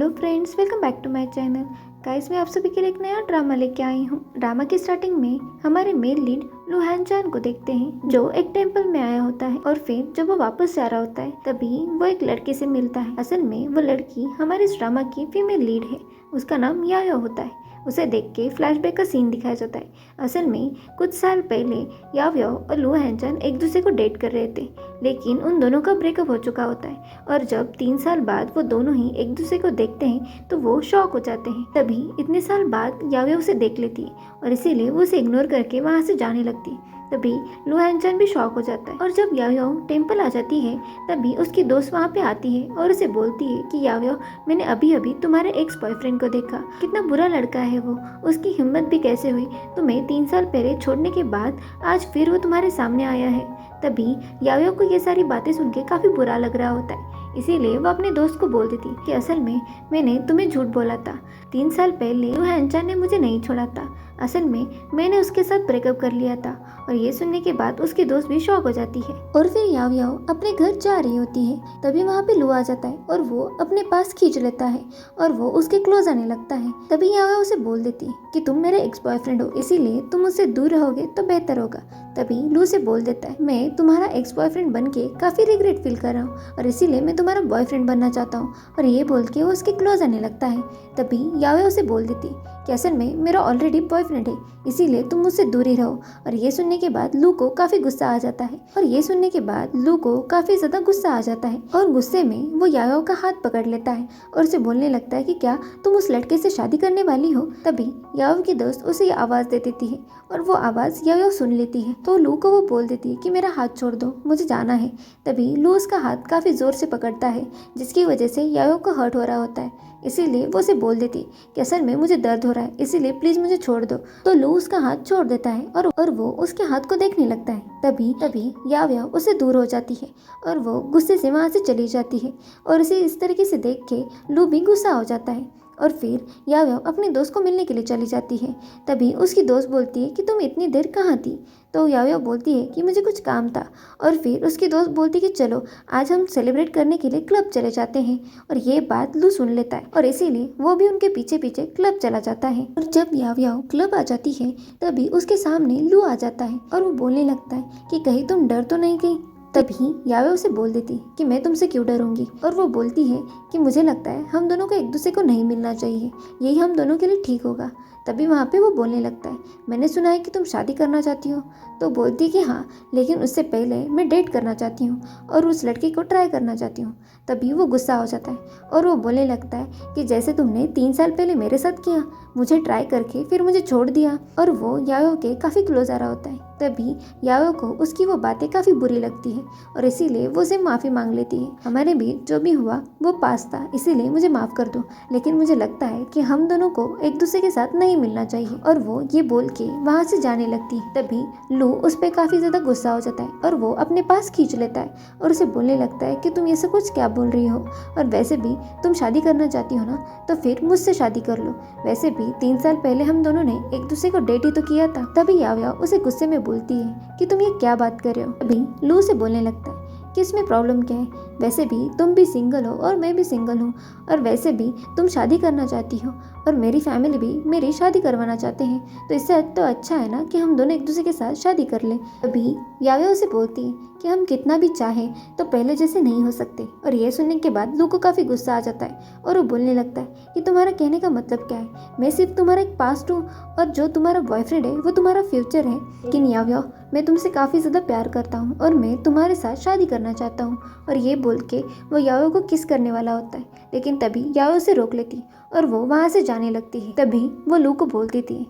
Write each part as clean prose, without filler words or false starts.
Hello friends, welcome back to my channel. Guys, मैं आप सभी के लिए एक नया ड्रामा लेके आई हूँ। ड्रामा की स्टार्टिंग में हमारे मेन लीड लू हानचान को देखते हैं, जो एक टेंपल में आया होता है और फिर जब वो वापस जा रहा होता है तभी वो एक लड़के से मिलता है। असल में वो लड़की हमारे इस ड्रामा की फीमेल लीड है। उसका नाम यायो होता है। उसे देख के फ्लैशबैक का सीन दिखाया जाता है। असल में कुछ साल पहले याओ और लू हानचान एक दूसरे को डेट कर रहे थे, लेकिन उन दोनों का ब्रेकअप हो चुका होता है और जब 3 साल बाद वो दोनों ही एक दूसरे को देखते हैं तो वो शॉक हो जाते हैं। तभी इतने साल बाद याओ उसे देख लेती है और इसीलिए वो उसे इग्नोर करके वहाँ से जाने लगती है। तभी लू हानचान भी शॉक हो जाता है और जब याओ टेंपल आ जाती है तभी उसकी दोस्त वहाँ पे आती है और उसे बोलती है कि याओ, मैंने अभी अभी तुम्हारे एक्स बॉयफ्रेंड को देखा, कितना बुरा लड़का है वो, उसकी हिम्मत भी कैसे हुई तुम्हें 3 साल पहले छोड़ने के बाद आज फिर वो तुम्हारे सामने आया है। तभी याओ को ये सारी बातें सुन के काफ़ी बुरा लग रहा होता है, इसीलिए वो अपने दोस्त को बोल देती कि असल में मैंने तुम्हें झूठ बोला था। 3 साल पहले लू हानचान ने मुझे नहीं छोड़ा था, असल में मैंने उसके साथ ब्रेकअप कर लिया था। और ये सुनने के बाद उसकी दोस्त भी शॉक हो जाती है और फिर याओ अपने घर जा रही होती है। तभी वहाँ पे लू आ जाता है और वो अपने पास खींच लेता है और वो उसके क्लोज आने लगता है। तभी याओ उसे बोल देती है कि तुम मेरे एक्स बॉयफ्रेंड हो, इसीलिए तुम मुझसे दूर रहोगे तो बेहतर होगा। तभी लू से बोल देता है, मैं तुम्हारा एक्स बॉयफ्रेंड बन के काफ़ी रिग्रेट फील कर रहा हूँ और इसीलिए मैं तुम्हारा बॉयफ्रेंड बनना चाहता हूँ। और ये बोल के वो उसके क्लोज आने लगता है। तभी याओ उसे बोल देती कि असल में मेरा ऑलरेडी बॉयफ्रेंड है, इसीलिए तुम मुझसे दूर ही रहो। और ये सुनने के बाद लू को काफ़ी गुस्सा आ जाता है और गुस्से में वो याओ का हाथ पकड़ लेता है और उसे बोलने लगता है कि क्या तुम उस लड़के से शादी करने वाली हो। तभी याओ की दोस्त उसे ये आवाज़ दे देती है और वो आवाज़ याओ सुन लेती है तो लू को वो बोल देती है कि मेरा हाथ छोड़ दो, मुझे जाना है। तभी लू उसका हाथ काफ़ी ज़ोर से पकड़ता है, जिसकी वजह से याओ को हर्ट हो रहा होता है, इसीलिए वो उसे बोल देती कि असल में मुझे दर्द हो रहा है, इसीलिए प्लीज़ मुझे छोड़ दो। तो लू उसका हाथ छोड़ देता है और वो उसके हाथ को देखने लगता है। तभी याओ उससे दूर हो जाती है और वो गुस्से से वहाँ से चली जाती है और उसे इस तरीके से देख के लू भी गुस्सा हो जाता है और फिर याओ अपने दोस्त को मिलने के लिए चली जाती है। तभी उसकी दोस्त बोलती है कि तुम इतनी देर कहाँ थी। तो याओ बोलती है कि मुझे कुछ काम था और फिर उसकी दोस्त बोलती है कि चलो आज हम सेलिब्रेट करने के लिए क्लब चले जाते हैं। और ये बात लू सुन लेता है और इसीलिए वो भी उनके पीछे पीछे क्लब चला जाता है। और जब याओ क्लब आ जाती है तभी उसके सामने लू आ जाता है और वो बोलने लगता है कि कहीं तुम डर तो नहीं गई। तभी याओ उसे बोल देती कि मैं तुमसे क्यों डरूंगी। और वो बोलती है कि मुझे लगता है हम दोनों को एक दूसरे को नहीं मिलना चाहिए, यही हम दोनों के लिए ठीक होगा। तभी वहाँ पे वो बोलने लगता है, मैंने सुना है कि तुम शादी करना चाहती हो। तो बोलती कि हाँ, लेकिन उससे पहले मैं डेट करना चाहती हूँ और उस लड़की को ट्राई करना चाहती हूँ। तभी वो गुस्सा हो जाता है और वो बोलने लगता है कि जैसे तुमने 3 साल पहले मेरे साथ किया, मुझे ट्राई करके फिर मुझे छोड़ दिया। और वो याओ के काफ़ी क्लोज आ रहा होता है। तभी याओ को उसकी वो बातें काफ़ी बुरी लगती है और इसीलिए वो उसे माफ़ी मांग लेती है। हमारे बीच जो भी हुआ वो पास था, इसीलिए मुझे माफ़ कर दो, लेकिन मुझे लगता है कि हम दोनों को एक दूसरे के साथ नहीं मिलना चाहिए। और वो ये बोल के वहाँ से जाने लगती है। तभी लू उस पर काफ़ी ज़्यादा गुस्सा हो जाता है और वो अपने पास खींच लेता है और उसे बोलने लगता है कि तुम ये सब कुछ क्या बोल रही हो, और वैसे भी तुम शादी करना चाहती हो ना, तो फिर मुझसे शादी कर लो। वैसे भी 3 साल पहले हम दोनों ने एक दूसरे को डेट ही तो किया था। तभी याओ उसे गुस्से में बोलती है कि तुम ये क्या बात कर रहे हो। तभी लू से बोलने लगता है कि इसमें प्रॉब्लम क्या है, वैसे भी तुम भी सिंगल हो और मैं भी सिंगल हूँ, और वैसे भी तुम शादी करना चाहती हो और मेरी फैमिली भी मेरी शादी करवाना चाहते हैं, तो इससे तो अच्छा है ना कि हम दोनों एक दूसरे के साथ शादी कर लें। तभी याओ उसे बोलती है कि हम कितना भी चाहें तो पहले जैसे नहीं हो सकते। और ये सुनने के बाद लू को काफ़ी गुस्सा आ जाता है और वो बोलने लगता है कि तुम्हारा कहने का मतलब क्या है, मैं सिर्फ तुम्हारा एक पास्ट हूँ और जो तुम्हारा बॉयफ्रेंड है वो तुम्हारा फ्यूचर है। लेकिन याओ, मैं तुमसे काफ़ी ज़्यादा प्यार करता हूँ और मैं तुम्हारे साथ शादी करना चाहता हूँ। और ये बोल के वो याओ को किस करने वाला होता है, लेकिन तभी याओ उसे रोक लेती और वो वहाँ से जाने लगती है। तभी वो लू को बोल देती है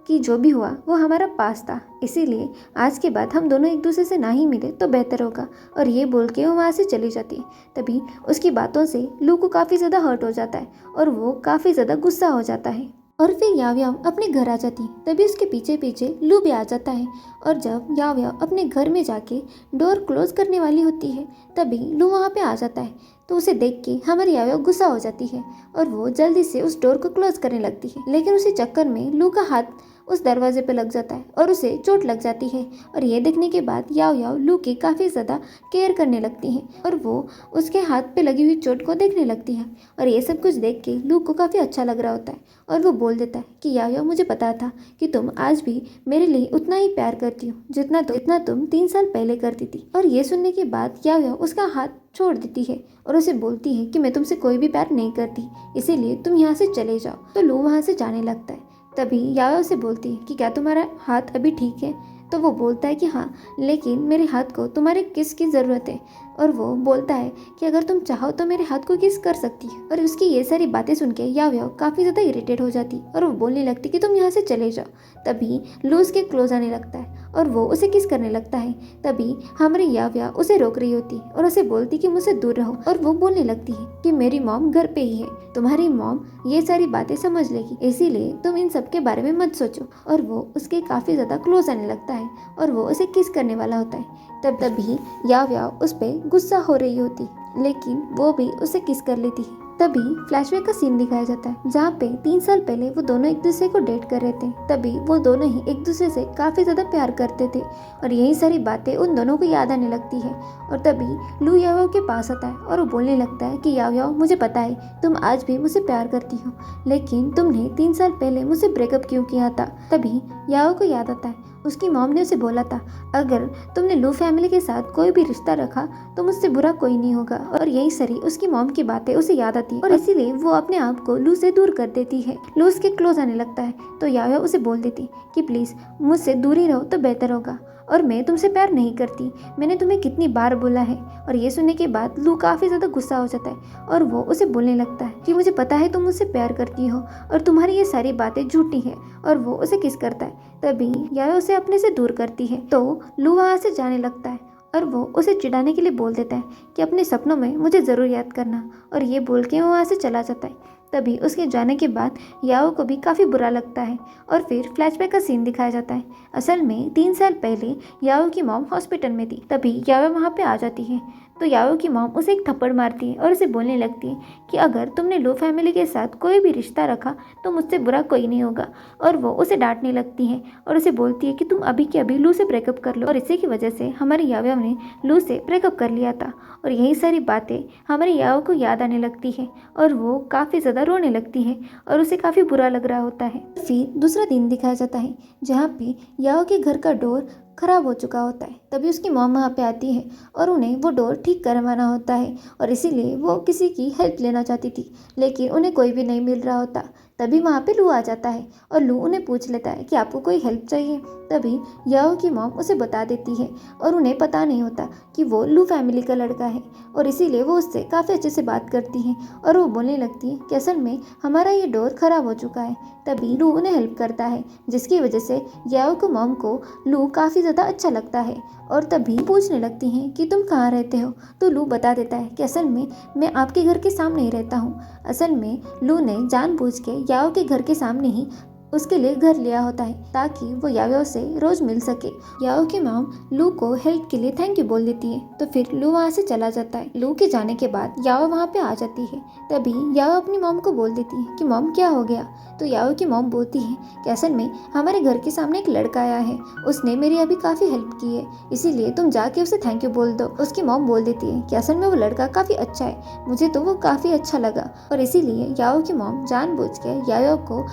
कि जो भी हुआ वो हमारा पास था, इसीलिए आज के बाद हम दोनों एक दूसरे से ना ही मिले तो बेहतर होगा। और ये बोल के वो वहाँ से चली जाती है। तभी उसकी बातों से लू को काफ़ी ज़्यादा हर्ट हो जाता है और वो काफ़ी ज़्यादा गुस्सा हो जाता है। और फिर याओ अपने घर आ जाती है। तभी उसके पीछे पीछे लू भी आ जाता है और जब याओ अपने घर में जाके डोर क्लोज करने वाली होती है तभी लू वहाँ पे आ जाता है। तो उसे देख के हमारी याओ गुस्सा हो जाती है और वो जल्दी से उस डोर को क्लोज करने लगती है। लेकिन उसी चक्कर में लू का हाथ उस दरवाजे पे लग जाता है और उसे चोट लग जाती है। और ये देखने के बाद याओ याओ लू की काफ़ी ज़्यादा केयर करने लगती है और वो उसके हाथ पे लगी हुई चोट को देखने लगती है। और ये सब कुछ देख के लू को काफ़ी अच्छा लग रहा होता है और वो बोल देता है कि याओ याओ, मुझे पता था कि तुम आज भी मेरे लिए उतना ही प्यार करती हो जितना तुम 3 साल पहले करती थी। और ये सुनने के बाद याओ याओ उसका हाथ छोड़ देती है और उसे बोलती है कि मैं तुमसे कोई भी प्यार नहीं करती, इसीलिए तुम यहाँ से चले जाओ। तो लू वहाँ से जाने लगता है। तभी याओ से बोलती है कि क्या तुम्हारा हाथ अभी ठीक है? तो वो बोलता है कि हाँ, लेकिन मेरे हाथ को तुम्हारे किस की ज़रूरत है। और वो बोलता है कि अगर तुम चाहो तो मेरे हाथ को किस कर सकती है। और उसकी ये सारी बातें सुन के याओ याओ काफ़ी ज़्यादा इरिटेट हो जाती और वो बोलने लगती कि तुम यहाँ से चले जाओ। तभी लू उसके क्लोज आने लगता है और वो उसे किस करने लगता है। तभी हमारी याओ याओ उसे रोक रही होती और उसे बोलती कि मुझसे दूर रहो। और वो बोलने लगती है कि मेरी मॉम घर पे ही है, तुम्हारी मॉम ये सारी बातें समझ लेगी, इसीलिए तुम इन सब के बारे में मत सोचो। और वो उसके काफ़ी ज़्यादा क्लोज आने लगता है और वो उसे किस करने वाला होता है। तभी याओ याओ उस पर गुस्सा हो रही होती, लेकिन वो भी उसे किस कर लेती है। तभी फ्लैशबैक का सीन दिखाया जाता है जहाँ पे 3 साल पहले वो दोनों एक दूसरे को डेट कर रहे थे। तभी वो दोनों ही एक दूसरे से काफ़ी ज़्यादा प्यार करते थे और यही सारी बातें उन दोनों को याद आने लगती है। और तभी लू याओ के पास आता है और वो बोलने लगता है कि याओ याओ, मुझे पता है तुम आज भी मुझसे प्यार करती हो, लेकिन तुमने 3 साल पहले मुझसे ब्रेकअप क्यों किया था। तभी याओ को याद आता है उसकी मॉम ने उसे बोला था, अगर तुमने लू फैमिली के साथ कोई भी रिश्ता रखा तो मुझसे बुरा कोई नहीं होगा। और यही सारी उसकी मॉम की बातें उसे याद आती है और इसीलिए वो अपने आप को लू से दूर कर देती है। लू उसके क्लोज आने लगता है तो याओ उसे बोल देती कि प्लीज़ मुझसे दूर ही रहो तो बेहतर होगा, और मैं तुमसे प्यार नहीं करती, मैंने तुम्हें कितनी बार बोला है। और ये सुनने के बाद लू काफ़ी ज़्यादा गुस्सा हो जाता है और वो उसे बोलने लगता है कि मुझे पता है तुम मुझसे प्यार करती हो और तुम्हारी ये सारी बातें झूठी हैं। और वो उसे किस करता है। तभी याओ उसे अपने से दूर करती है तो लू वहाँ से जाने लगता है और वो उसे चिढ़ाने के लिए बोल देता है कि अपने सपनों में मुझे ज़रूर याद करना। और ये बोल के वो वहाँ से चला जाता है। तभी उसके जाने के बाद याओ को भी काफ़ी बुरा लगता है और फिर फ्लैशबैक का सीन दिखाया जाता है। असल में 3 साल पहले याओ की मॉम हॉस्पिटल में थी। तभी याओ वहाँ पे आ जाती है तो याओ की मॉम उसे एक थप्पड़ मारती है और उसे बोलने लगती है कि अगर तुमने लू फैमिली के साथ कोई भी रिश्ता रखा तो मुझसे बुरा कोई नहीं होगा। और वो उसे डांटने लगती है और उसे बोलती है कि तुम अभी के अभी लू से ब्रेकअप कर लो। और इसी की वजह से हमारी याओ ने लू से ब्रेकअप कर लिया था। और यही सारी बातें हमारी याओ को याद आने लगती है और वो काफ़ी ज़्यादा रोने लगती है और उसे काफ़ी बुरा लग रहा होता है। फिर दूसरा दिन दिखाया जाता है जहाँ पे याओ के घर का डोर खराब हो चुका होता है। तभी उसकी मॉम वहाँ पे आती है और उन्हें वो डोर ठीक करवाना होता है और इसीलिए वो किसी की हेल्प लेना चाहती थी, लेकिन उन्हें कोई भी नहीं मिल रहा होता। तभी वहाँ पे लू आ जाता है और लू उन्हें पूछ लेता है कि आपको कोई हेल्प चाहिए। तभी याओ की मॉम उसे बता देती है और उन्हें पता नहीं होता कि वो लू फैमिली का लड़का है और इसीलिए वो उससे काफ़ी अच्छे से बात करती है और वो बोलने लगती है कि असल में हमारा ये डोर ख़राब हो चुका है। तभी लू उन्हें हेल्प करता है जिसकी वजह से याओ को मॉम को लू काफ़ी ज़्यादा अच्छा लगता है। और तभी पूछने लगती हैं कि तुम कहाँ रहते हो। तो लू बता देता है कि असल में मैं आपके घर के सामने ही रहता हूँ। असल में लू ने जानबूझ के याओ के घर के सामने ही उसके लिए घर लिया होता है ताकि वो याओ से रोज मिल सके। याओ की मॉम लू को हेल्प के लिए थैंक यू बोल देती है तो फिर लू वहाँ से चला जाता है। लू के जाने के बाद याओ वहाँ पे आ जाती है। तभी याओ अपनी मॉम को बोल देती है कि मॉम क्या हो गया। तो याओ की मॉम बोलती है कि असल में हमारे घर के सामने एक लड़का आया है, उसने मेरी अभी काफ़ी हेल्प की है, इसीलिए तुम जाके उसे थैंक यू बोल दो। उसकी मॉम बोल देती है कि असल में वो लड़का काफ़ी अच्छा है, मुझे तो वो काफ़ी अच्छा लगा। और इसीलिए याओ की मॉम जानबूझ के याओ को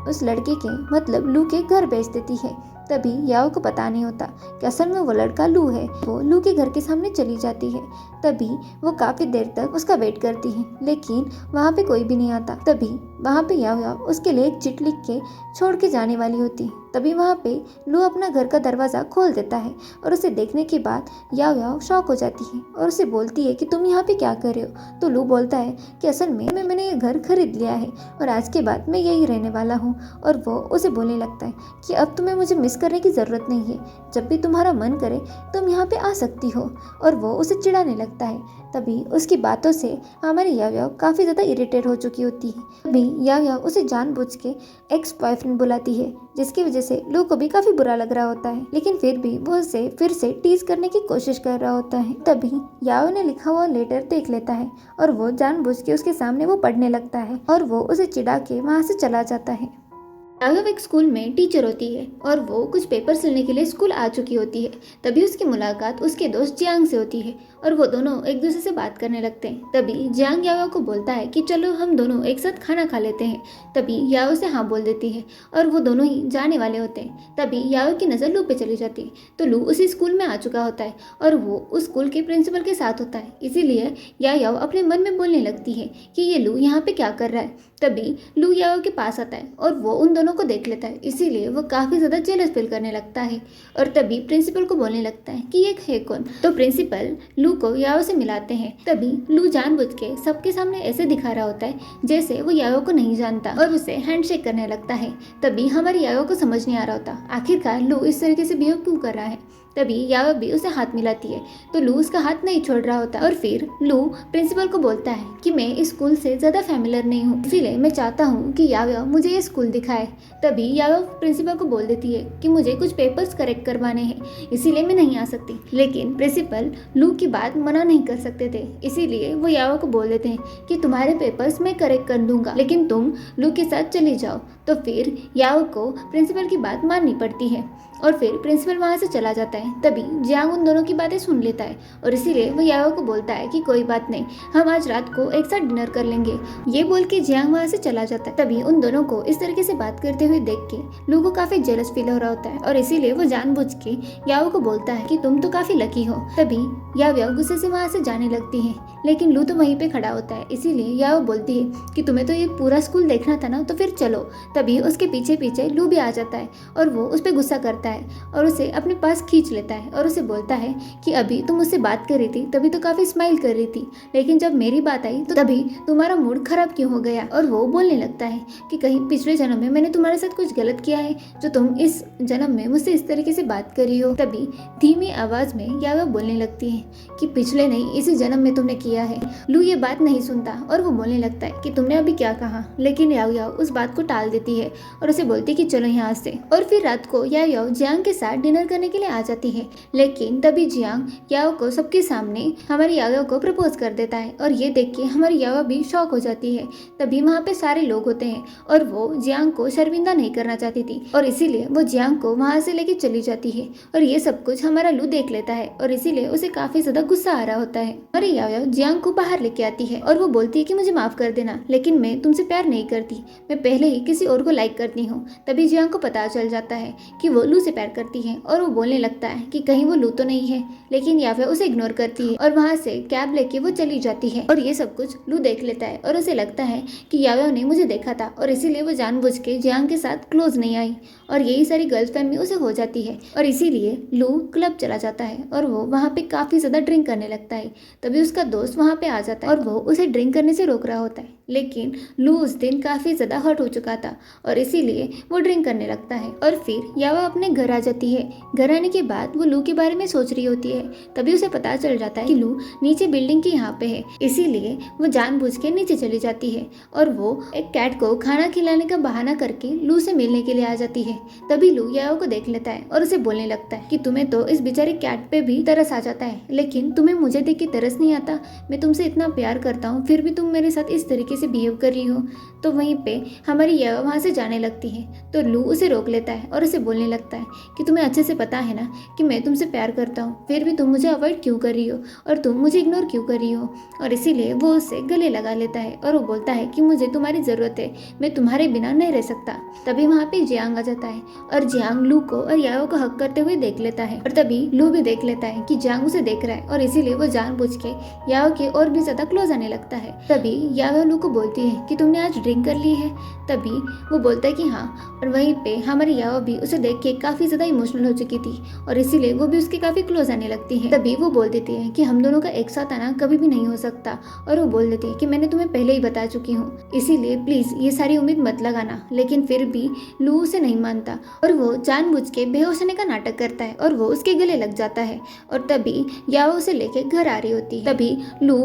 उस लड़के के मतलब लू के घर भेज देती है। तभी याओ को पता नहीं होता कि असल में वो लड़का लू है। वो लू के घर के सामने चली जाती है। तभी वो काफ़ी देर तक उसका वेट करती है लेकिन वहाँ पे कोई भी नहीं आता। तभी वहाँ पे याओ उसके लिए एक चिट लिख के छोड़ के जाने वाली होती है। तभी वहाँ पे लू अपना घर का दरवाज़ा खोल देता है और उसे देखने के बाद याओ शॉक हो जाती है और उसे बोलती है कि तुम यहाँ पे क्या कर रहे हो। तो लू बोलता है कि असल में मैंने ये घर खरीद लिया है और आज के बाद मैं यही रहने वाला हूँ। और वो उसे बोलने लगता है कि अब तुम्हें मुझे मिस करने की ज़रूरत नहीं है, जब भी तुम्हारा मन करे तुम यहाँ पे आ सकती हो। और वो उसे चिढ़ाने लगता है। तभी उसकी बातों से हमारी याओ काफ़ी ज़्यादा इरिटेट हो चुकी होती है। तभी याओ उसे जानबूझ के एक्स बॉयफ्रेंड बुलाती है जिसकी वजह वजह से लू को भी काफी बुरा लग रहा होता है, लेकिन फिर भी वो उसे फिर से टीज करने की कोशिश कर रहा होता है। तभी याओ ने लिखा हुआ लेटर देख लेता है और वो जानबूझ के उसके सामने वो पढ़ने लगता है और वो उसे चिढ़ा के वहाँ से चला जाता है। याओ एक स्कूल में टीचर होती है और वो कुछ पेपर्स लेने के लिए स्कूल आ चुकी होती है। तभी उसकी मुलाकात उसके दोस्त जियांग से होती है और वो दोनों एक दूसरे से बात करने लगते हैं। तभी जियांग याओ को बोलता है कि चलो हम दोनों एक साथ खाना खा लेते हैं। तभी याओ से हाँ बोल देती है और वो दोनों ही जाने वाले होते हैं। तभी याओ की नज़र लू पे चली जाती है तो लू उसी स्कूल में आ चुका होता है और वो उस स्कूल के प्रिंसिपल के साथ होता है। इसीलिए याओ अपने मन में बोलने लगती है कि ये लू यहाँ पे क्या कर रहा है। तभी लू याओ के पास आता है और वो उन दोनों को देख लेता है, इसीलिए वो काफ़ी ज़्यादा जेलस फील करने लगता है और तभी प्रिंसिपल को बोलने लगता है कि ये है कौन। तो प्रिंसिपल लू को याओ से मिलाते हैं। तभी लू जानबूझ के सबके सामने ऐसे दिखा रहा होता है जैसे वो याओ को नहीं जानता और उसे हैंडशेक करने लगता है। तभी हमारी याओ को समझ नहीं आ रहा होता आखिरकार लू इस तरीके से बिहेव क्यों कर रहा है। तभी याओ भी उसे हाथ मिलाती है तो लू उसका हाथ नहीं छोड़ रहा होता और फिर लू प्रिंसिपल को बोलता है कि मैं इस स्कूल से ज़्यादा फैमिलियर नहीं हूँ, इसीलिए मैं चाहता हूँ कि याओ मुझे ये स्कूल दिखाए। तभी याओ प्रिंसिपल को बोल देती है कि मुझे कुछ पेपर्स करेक्ट करवाने हैं, इसीलिए मैं नहीं आ सकती। लेकिन प्रिंसिपल लू की बात मना नहीं कर सकते थे, इसीलिए वो याओ को बोल देते हैं कि तुम्हारे पेपर्स मैं करेक्ट कर दूंगा, लेकिन तुम लू के साथ चली जाओ। तो फिर याओ को प्रिंसिपल की बात माननी पड़ती है और फिर प्रिंसिपल वहाँ से चला जाता है। तभी जियांग उन दोनों की बातें सुन लेता है और इसीलिए वो याओ को बोलता है कि कोई बात नहीं, हम आज रात को एक साथ डिनर कर लेंगे। ये बोल के जियांग वहाँ से चला जाता है। तभी उन दोनों को इस तरीके से बात करते हुए देख के लू को काफी जेलस फील हो रहा होता है और इसीलिए वो जानबूझ के याओ को बोलता है कि तुम तो काफी लकी हो। तभी याओ गुस्से से वहाँ से जाने लगती है, लेकिन लू तो वहीं पे खड़ा होता है। इसीलिए याओ बोलती है कि तुम्हें तो ये पूरा स्कूल देखना था ना, तो फिर चलो। तभी उसके पीछे पीछे लू भी आ जाता है और वो उस पर गुस्सा करता है और उसे अपने पास खींच लेता है और उसे बोलता है कि अभी तुम मुझसे बात कर रही थी तभी तो काफी स्माइल कर रही थी, लेकिन जब मेरी बात आई तो तभी तुम्हारा मूड खराब क्यों हो गया। और वो बोलने लगता है कि कहीं पिछले जन्म में मैंने तुम्हारे साथ कुछ गलत किया है जो तुम इस जन्म में मुझसे इस तरीके से बात कर रही हो। तभी धीमी आवाज में याओ बोलने लगती है कि पिछले नहीं, इसी जन्म में तुमने किया है। लू ये बात नहीं सुनता और वो बोलने लगता है कि तुमने अभी क्या कहा, लेकिन याओ उस बात को टाल देती है और उसे बोलती है कि चलो यहाँ से। और फिर रात को याओ जियांग के साथ डिनर करने के लिए आ जाती है, लेकिन तभी जियांग याओ को सबके सामने हमारी याओ को प्रपोज कर देता है और ये देख के हमारी याओ भी शॉक हो जाती है। तभी वहाँ पे सारे लोग होते हैं और वो जियांग को शर्मिंदा नहीं करना चाहती थी और इसीलिए वो जियांग को वहाँ से लेके चली जाती है और ये सब कुछ हमारा लू देख लेता है और इसीलिए उसे काफी ज्यादा गुस्सा आ रहा होता है। हमारी याओ जियांग को बाहर लेके आती है और वो बोलती है कि मुझे माफ कर देना, लेकिन मैं तुमसे प्यार नहीं करती, मैं पहले ही किसी और को लाइक करती हूँ। तभी जियांग को पता चल जाता है कि वो लू से प्यार करती है और वो बोलने लगता है कि कहीं वो लू तो नहीं है, लेकिन याओ उसे इग्नोर करती है और वहाँ से कैब लेके वो चली जाती है और ये सब कुछ लू देख लेता है और उसे लगता है कि याओ ने मुझे देखा था और इसीलिए वो जानबूझ के जियांग के साथ क्लोज नहीं आई और यही सारी गलतफहमी उसे हो जाती है और इसीलिए लू क्लब चला जाता है और वो वहाँ पे काफी ज्यादा ड्रिंक करने लगता है। तभी उसका दोस्त वहाँ पे आ जाता है और वो उसे ड्रिंक करने से रोक रहा होता है, लेकिन लू उस दिन काफी ज्यादा हर्ट हो चुका था और इसीलिए वो ड्रिंक करने लगता है और फिर याओ अपने घर आ जाती है। घर आने के बाद वो लू के बारे में सोच रही होती है, तभी उसे पता चल जाता है कि लू नीचे बिल्डिंग के यहाँ पे है, इसीलिए वो जानबूझ के नीचे चली जाती है और वो एक कैट को खाना खिलाने का बहाना करके लू से मिलने के लिए आ जाती है। तभी लू याओ को देख लेता है और उसे बोलने लगता है कि तुम्हें तो इस बेचारे कैट पे भी तरस आ जाता है, लेकिन तुम्हें मुझे देख के तरस नहीं आता। मैं तुमसे इतना प्यार करता हूँ, फिर भी तुम मेरे साथ इस तरीके से बिहेव कर रही हो। तो वहीं पे हमारी याओ वहाँ से जाने लगती है तो लू उसे रोक लेता है और उसे बोलने लगता है कि तुम्हें अच्छे से पता है ना कि मैं तुमसे प्यार करता हूँ, फिर भी तुम मुझे अवॉइड क्यों कर रही हो और तुम मुझे इग्नोर क्यों कर रही हो। और इसीलिए वो उससे गले लगा लेता है और वो बोलता है कि मुझे तुम्हारी ज़रूरत है, मैं तुम्हारे बिना नहीं रह सकता। तभी वहाँ पे जियांग आ जाता है और जियांग लू को और याओ को हक करते हुए देख लेता है और तभी लू भी देख लेता है कि जियांग उसे देख रहा है और इसीलिए वो जानबूझ के याओ के और भी ज्यादा क्लोज आने लगता है। तभी याओ लू को बोलती है कि तुमने आज ड्रिंक कर ली है। तभी वो बोलता है कि हाँ, और वहीं पे हमारी याओ भी उसे देख के काफी ज्यादा इमोशनल हो चुकी थी और इसीलिए वो भी उसके काफी क्लोज आने लगती है। तभी वो बोल देती है कि हम दोनों का एक साथ आना कभी भी नहीं हो सकता और वो बोल देती है कि मैंने तुम्हें पहले ही बता चुकी हूँ, इसीलिए प्लीज ये सारी उम्मीद मत लगाना। लेकिन फिर भी लू उसे नहीं मानता और वो जानबूझ के बेहोश होने का नाटक करता है और वो उसके गले लग जाता है और तभी याओ उसे लेके घर आ रही होती है। तभी लू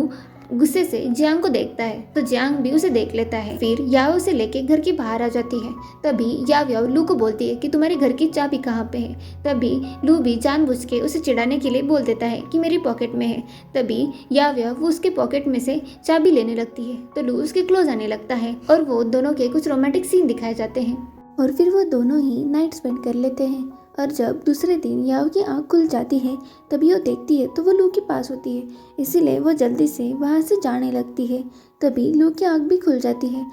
गुस्से से जियांग को देखता है तो जियांग भी उसे देख लेता है। फिर याओ उसे लेके घर के बाहर आ जाती है। तभी याओ याओ लू को बोलती है कि तुम्हारे घर की चाबी कहाँ पे है। तभी लू भी जानबूझ के उसे चिढ़ाने के लिए बोल देता है कि मेरी पॉकेट में है। तभी याओ याओ वो उसके पॉकेट में से चाबी लेने लगती है तो लू उसके क्लोज आने लगता है और वो दोनों के कुछ रोमांटिक सीन दिखाए जाते हैं और फिर वो दोनों ही नाइट स्पेंड कर लेते हैं। और जब दूसरे दिन याओ की आंख खुल जाती है तभी वो देखती है तो वो लू के पास होती है, इसीलिए वो जल्दी से वहाँ से जाने लगती है। तभी लू की आंख भी खुल जाती है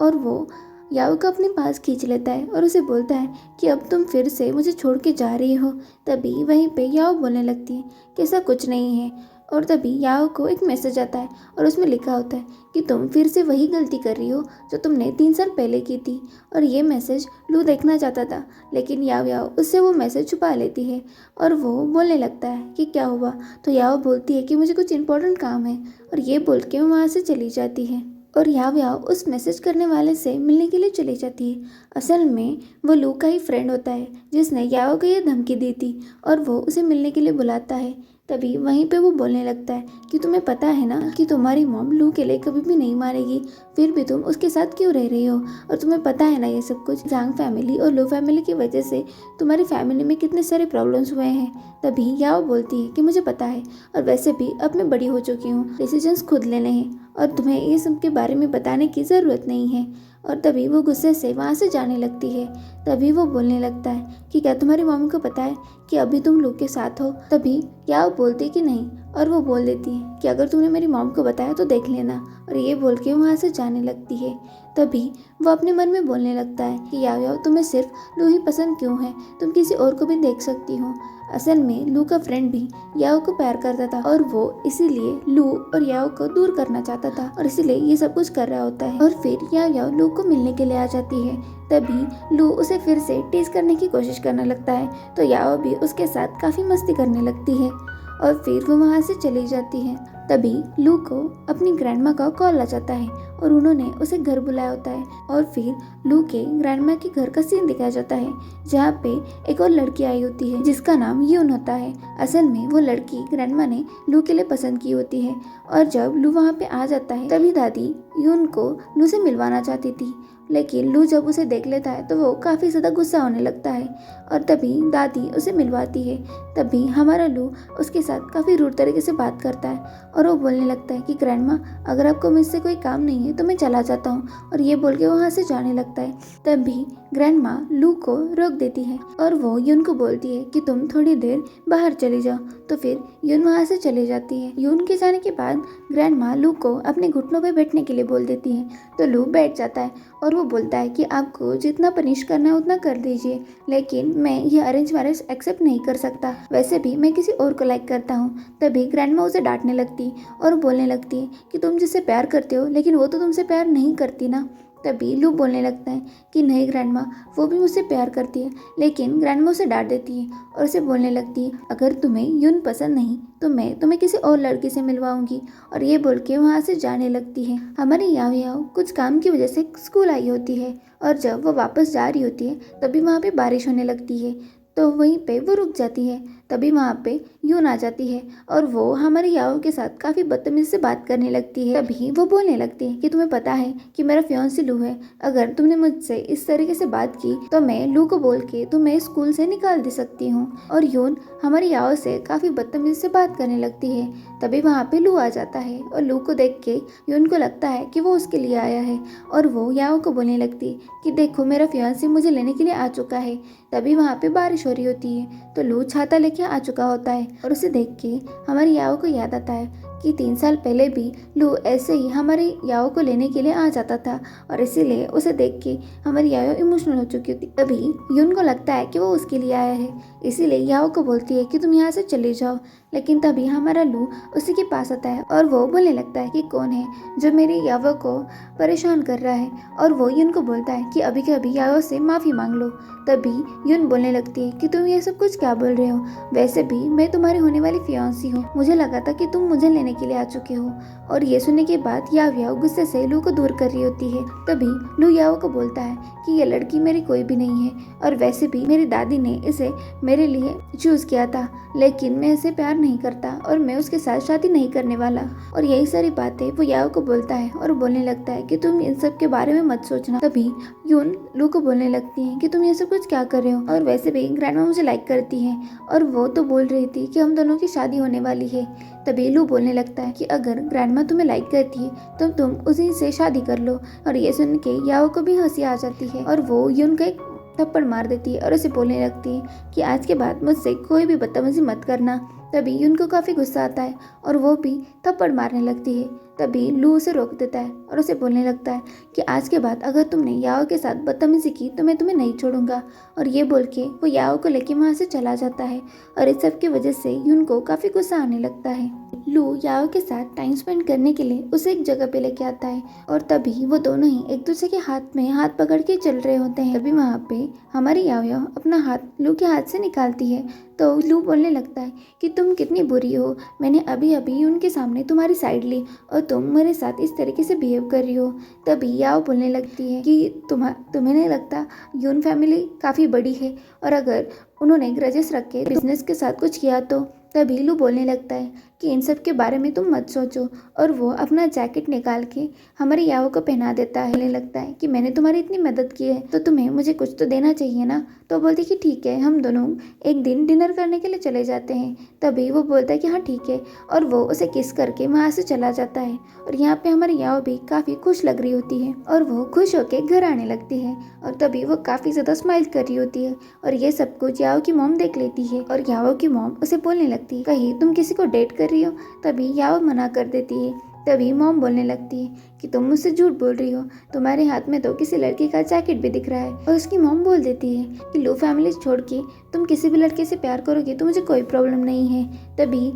और वो याओ को अपने पास खींच लेता है और उसे बोलता है कि अब तुम फिर से मुझे छोड़ के जा रही हो। तभी वहीं पे याओ बोलने लगती है कि ऐसा कुछ नहीं है। और तभी याओ को एक मैसेज आता है और उसमें लिखा होता है कि तुम फिर से वही गलती कर रही हो जो तुमने 3 साल पहले की थी। और ये मैसेज लू देखना चाहता था लेकिन याओ याओ उससे वो मैसेज छुपा लेती है और वो बोलने लगता है कि क्या हुआ। तो याओ बोलती है कि मुझे कुछ इंपॉर्टेंट काम है और ये बोल के वो वहाँ से चली जाती है और याओ याओ उस मैसेज करने वाले से मिलने के लिए चली जाती है। असल में वो लू का ही फ्रेंड होता है जिसने याओ को ये धमकी दी थी और वो उसे मिलने के लिए बुलाता है। तभी वहीं पे वो बोलने लगता है कि तुम्हें पता है ना कि तुम्हारी मॉम लू के लिए कभी भी नहीं मारेगी, फिर भी तुम उसके साथ क्यों रह रही हो। और तुम्हें पता है ना ये सब कुछ जांग फैमिली और लू फैमिली की वजह से तुम्हारी फैमिली में कितने सारे प्रॉब्लम्स हुए हैं। तभी याओ बोलती है कि मुझे पता है और वैसे भी अब मैं बड़ी हो चुकी हूँ, डिसीजंस खुद लेने हैं और तुम्हें ये सब के बारे में बताने की ज़रूरत नहीं है। और तभी वो गुस्से से वहाँ से जाने लगती है। तभी वो बोलने लगता है कि क्या तुम्हारी मम्मी को पता है कि अभी तुम लोग के साथ हो। तभी याओ बोलती कि नहीं और वो बोल देती है कि अगर तुमने मेरी मॉम को बताया तो देख लेना। और ये बोल के वहाँ से जाने लगती है। तभी वो अपने मन में बोलने लगता है कि याओ याओ तुम्हें सिर्फ लू ही पसंद क्यों है, तुम किसी और को भी देख सकती हो। असल में लू का फ्रेंड भी याओ को प्यार करता था और वो इसीलिए लू और याओ को दूर करना चाहता था और इसीलिए ये सब कुछ कर रहा होता है। और फिर याओ लू को मिलने के लिए आ जाती है। तभी लू उसे फिर से टीज करने की कोशिश करने लगता है तो याओ भी उसके साथ काफी मस्ती करने लगती है और फिर वो वहाँ से चली जाती है। तभी लू को अपनी ग्रैंडमा का कॉल आ जाता है और उन्होंने उसे घर बुलाया होता है और फिर लू के ग्रैंडमा के घर का सीन दिखाया जाता है जहाँ पे एक और लड़की आई होती है जिसका नाम यून होता है। असल में वो लड़की ग्रैंडमा ने लू के लिए पसंद की होती है और जब लू वहाँ पे आ जाता है तभी दादी यून को लू से मिलवाना चाहती थी, लेकिन लू जब उसे देख लेता है तो वो काफ़ी ज़्यादा गुस्सा होने लगता है और तभी दादी उसे मिलवाती है। तभी हमारा लू उसके साथ काफ़ी रूड तरीके से बात करता है और वो बोलने लगता है कि ग्रैंडमा अगर आपको मुझसे कोई काम नहीं है तो मैं चला जाता हूँ, और ये बोल के वहाँ से जाने लगता है। तभी ग्रैंडमा लू को रोक देती है और वो यून को बोलती है कि तुम थोड़ी देर बाहर चली जाओ। तो फिर यून वहाँ से चली जाती है। यून के जाने के बाद ग्रैंडमा लू को अपने घुटनों पर बैठने के लिए बोल देती है तो लू बैठ जाता है और वो बोलता है कि आपको जितना पनिश करना है उतना कर दीजिए, लेकिन मैं ये अरेंज मैरिज एक्सेप्ट नहीं कर सकता, वैसे भी मैं किसी और को लाइक करता हूँ। तभी ग्रैंडमा उसे डांटने लगती और बोलने लगती है कि तुम जिससे प्यार करते हो लेकिन वो तो तुमसे प्यार नहीं करती ना। तभी लू बोलने लगता है कि नहीं ग्रैंडमा, वो भी मुझसे प्यार करती है, लेकिन ग्रैंडमा उसे डांट देती है और उसे बोलने लगती है अगर तुम्हें यून पसंद नहीं तो मैं तुम्हें किसी और लड़की से मिलवाऊंगी। और ये बोल के वहाँ से जाने लगती है। हमारी याओ याओ कुछ काम की वजह से स्कूल आई होती है और जब वो वापस जा रही होती है तभी वहाँ पे बारिश होने लगती है तो वहीं पे वो रुक जाती है। तभी वहाँ पे यून आ जाती है और वो हमारी याओ के साथ काफ़ी बदतमीजी से बात करने लगती है। तभी वो बोलने लगती है कि तुम्हें पता है कि मेरा फियांसी लू है, अगर तुमने मुझसे इस तरीके से बात की तो मैं लू को बोल के तुम्हें स्कूल से निकाल दे सकती हूँ। और यून हमारी याओ से काफ़ी बदतमीजी से बात करने लगती है। तभी वहाँ पे लू आ जाता है और लू को देख के यून को लगता है कि वो उसके लिए आया है और वो याओ को बोलने लगती है कि देखो मेरा फियांसी मुझे लेने के लिए आ चुका है। तभी वहाँ पे बारिश हो रही होती है तो लू छाता लेके आ चुका होता है और उसे देख के हमारी याओ को याद आता है कि 3 साल पहले भी लू ऐसे ही हमारी याओ को लेने के लिए आ जाता था और इसीलिए उसे देख के हमारी याओ इमोशनल हो चुकी थी। तभी यून को लगता है कि वो उसके लिए आया है, इसीलिए याओ को बोलती है कि तुम यहाँ से चले जाओ। लेकिन तभी हमारा लू उसी के पास आता है और वो बोलने लगता है कि कौन है जो मेरी याओ को परेशान कर रहा है, और वो यून को बोलता है कि अभी के अभी याओ से माफ़ी मांग लो। तभी यून बोलने लगती है कि तुम ये सब कुछ क्या बोल रहे हो, वैसे भी मैं तुम्हारी होने वाली फियांसी हूँ, मुझे लगा था कि तुम मुझे लेने करने के लिए आ चुके हो। और ये सुनने के बाद याओ गुस्से से लू को दूर कर रही होती है। तभी लू याओ को बोलता है कि ये लड़की मेरी कोई भी नहीं है, और वैसे भी मेरी दादी ने इसे मेरे लिए चूज किया था, लेकिन मैं इसे प्यार नहीं करता और मैं उसके साथ शादी नहीं करने वाला। और यही सारी बातें वो याओ को बोलता है और बोलने लगता है कि तुम इन सब के बारे में मत सोचना। तभी यून लू को बोलने लगती है कि तुम ये सब कुछ क्या कर रहे हो, और वैसे भी ग्रैंडमा मुझे लाइक करती है और वो तो बोल रही थी कि हम दोनों की शादी होने वाली है। तभी लू बोलने लगता है कि अगर ग्रैंडमा तुम्हें लाइक करती है तो तुम उसी से शादी कर लो। और ये सुन के याओ को भी हंसी आ जाती है और वो यून का एक थप्पड़ मार देती है और उसे बोलने लगती है कि आज के बाद मुझसे कोई भी बदतमीजी मत करना। तभी यून को काफ़ी गुस्सा आता है और वो भी थप्पड़ मारने लगती है। तभी लू उसे रोक देता है और उसे बोलने लगता है कि आज के बाद अगर तुमने याओ के साथ बदतमीजी की तो मैं तुम्हें नहीं छोड़ूंगा। और ये बोल के वो याओ को लेके वहाँ से चला जाता है और इस सब की वजह से यून को काफ़ी गुस्सा आने लगता है। लू याओ के साथ टाइम स्पेंड करने के लिए उसे एक जगह पे लेके आता है और तभी वो दोनों ही एक दूसरे के हाथ में हाथ पकड़ के चल रहे होते हैं। तभी वहाँ पे हमारी याओ अपना हाथ लू के हाथ से निकालती है तो लू बोलने लगता है कि तुम कितनी बुरी हो, मैंने अभी अभी उनके सामने तुम्हारी साइड ली और तुम मेरे साथ इस तरीके से बिहेव कर रही हो। तभी याओ बोलने लगती है कि तुम्हें नहीं लगता यून फैमिली काफ़ी बड़ी है और अगर उन्होंने ग्रजेस रख के बिजनेस के साथ कुछ किया तो। तभी लू बोलने लगता है कि इन सब के बारे में तुम मत सोचो, और वो अपना जैकेट निकाल के हमारी याओ को पहना देता है। लगता है कि मैंने तुम्हारी इतनी मदद की है तो तुम्हें मुझे कुछ तो देना चाहिए ना। तो बोलती कि ठीक है, हम दोनों एक दिन डिनर करने के लिए चले जाते हैं। तभी वो बोलता है कि हाँ ठीक है, और वो उसे किस करके वहाँ से चला जाता है। और यहाँ पे हमारी याओ भी काफ़ी खुश लग रही होती है और वो खुश होकर घर आने लगती है। और तभी वो काफ़ी ज़्यादा स्माइल कर रही होती है और ये सब कुछ याओ की मॉम देख लेती है और याओ की मॉम उसे बोलने लगती है कहीं तुम किसी को डेट कर रही हो। तभी याओ मना कर देती है। तभी मॉम बोलने लगती है कि तुम मुझसे झूठ बोल रही हो, तुम्हारे हाथ में तो किसी लड़के का जैकेट भी दिख रहा है। और उसकी मॉम बोल देती है कि लू फैमिली छोड़ के तुम किसी भी लड़के से प्यार करोगे तो मुझे कोई प्रॉब्लम नहीं है। तभी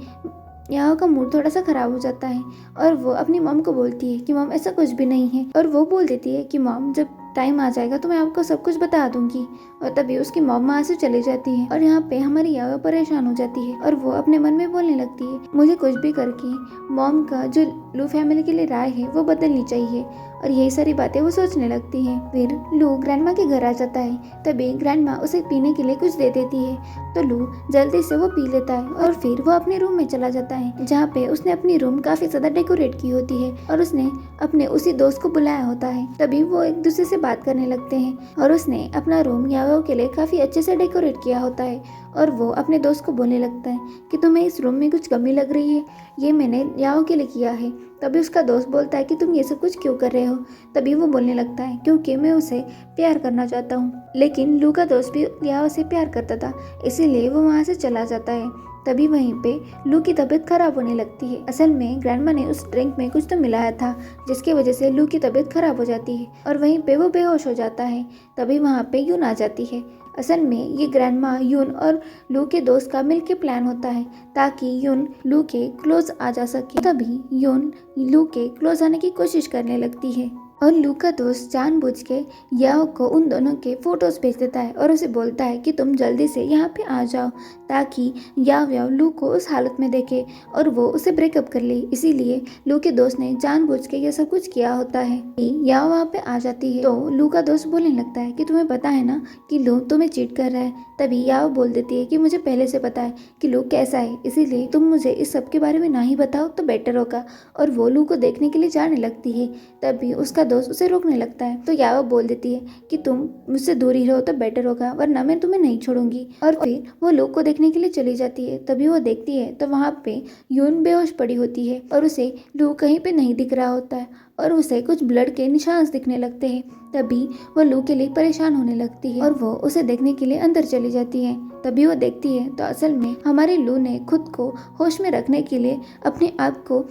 याओ का मूड थोड़ा सा खराब हो जाता है और वो अपनी मॉम को बोलती है कि मॉम ऐसा कुछ भी नहीं है। और वो बोल देती है कि मॉम जब टाइम आ जाएगा तो मैं आपको सब कुछ बता दूंगी। और तभी उसकी मॉम वहाँ से चली जाती है और यहाँ पे हमारी याओ परेशान हो जाती है और वो अपने मन में बोलने लगती है मुझे कुछ भी करके मॉम का जो लू फैमिली के लिए राय है वो बदलनी चाहिए। और यही सारी बातें वो सोचने लगती है। फिर लू ग्रैंडमा के घर आ जाता है। तभी ग्रैंडमा उसे पीने के लिए कुछ दे देती है तो लू जल्दी से वो पी लेता है और फिर वो अपने रूम में चला जाता है जहाँ पे उसने अपनी रूम काफी ज्यादा डेकोरेट की होती है और उसने अपने उसी दोस्त को बुलाया होता है। तभी वो एक दूसरे से बात करने लगते हैं और उसने अपना रूम याओ के लिए काफी अच्छे से डेकोरेट किया होता है और वो अपने दोस्त को बोलने लगता है कि तुम्हें इस रूम में कुछ कमी लग रही है, ये मैंने याओ के लिए किया है। तभी उसका दोस्त बोलता है कि तुम ये सब कुछ क्यों कर रहे हो। तभी वो बोलने लगता है क्योंकि मैं उसे प्यार करना चाहता हूँ। लेकिन लू का दोस्त भी याओ से प्यार करता था, इसीलिए वो वहाँ से चला जाता है। तभी वहीं पे लू की तबीयत खराब होने लगती है। असल में ग्रैंडमा ने उस ड्रिंक में कुछ तो मिलाया था जिसकी वजह से लू की तबीयत खराब हो जाती है और वहीं पे वो बेहोश हो जाता है। तभी वहाँ पे यून आ जाती है। असल में ये ग्रैंडमा यून और लू के दोस्त का मिलके प्लान होता है ताकि यून लू के क्लोज आ जा सके। तभी यून लू के क्लोज आने की कोशिश करने लगती है और लू का दोस्त जानबूझ के याओ को उन दोनों के फोटोज भेज देता है और उसे बोलता है कि तुम जल्दी से यहाँ पे आ जाओ ताकि याओ लू को उस हालत में देखे और वो उसे ब्रेकअप कर ले। इसीलिए लू के दोस्त ने जानबूझ के ये सब कुछ किया होता है। याओ वहाँ पे आ जाती है तो लू का दोस्त बोलने लगता है कि तुम्हें पता है ना कि लू तुम्हें चीट कर रहा है। तभी याओ बोल देती है कि मुझे पहले से पता है कि लू कैसा है, इसीलिए तुम मुझे इस सब के बारे में ना ही बताओ तो बेटर होगा। और वो लू को देखने के लिए जाने लगती है। तभी उसका दोस्त उसे रोकने लगता है तो याओ बोल देती है कि तुम मुझसे दूर ही रहो तो बेटर होगा, वरना मैं तुम्हें नहीं छोड़ूंगी। और फिर वो लू को देखने के लिए चली जाती है। तभी वो देखती है तो वहाँ पे यून बेहोश पड़ी होती है और उसे लू कहीं पे नहीं दिख रहा होता है और उसे कुछ ब्लड के निशान दिखने लगते हैं। तभी वो लू के लिए परेशान होने लगती है और वो उसे देखने के लिए अंदर चली जाती है। तभी वो देखती है तो असल में हमारे लू ने खुद को होश में रखने के लिए अपने आप को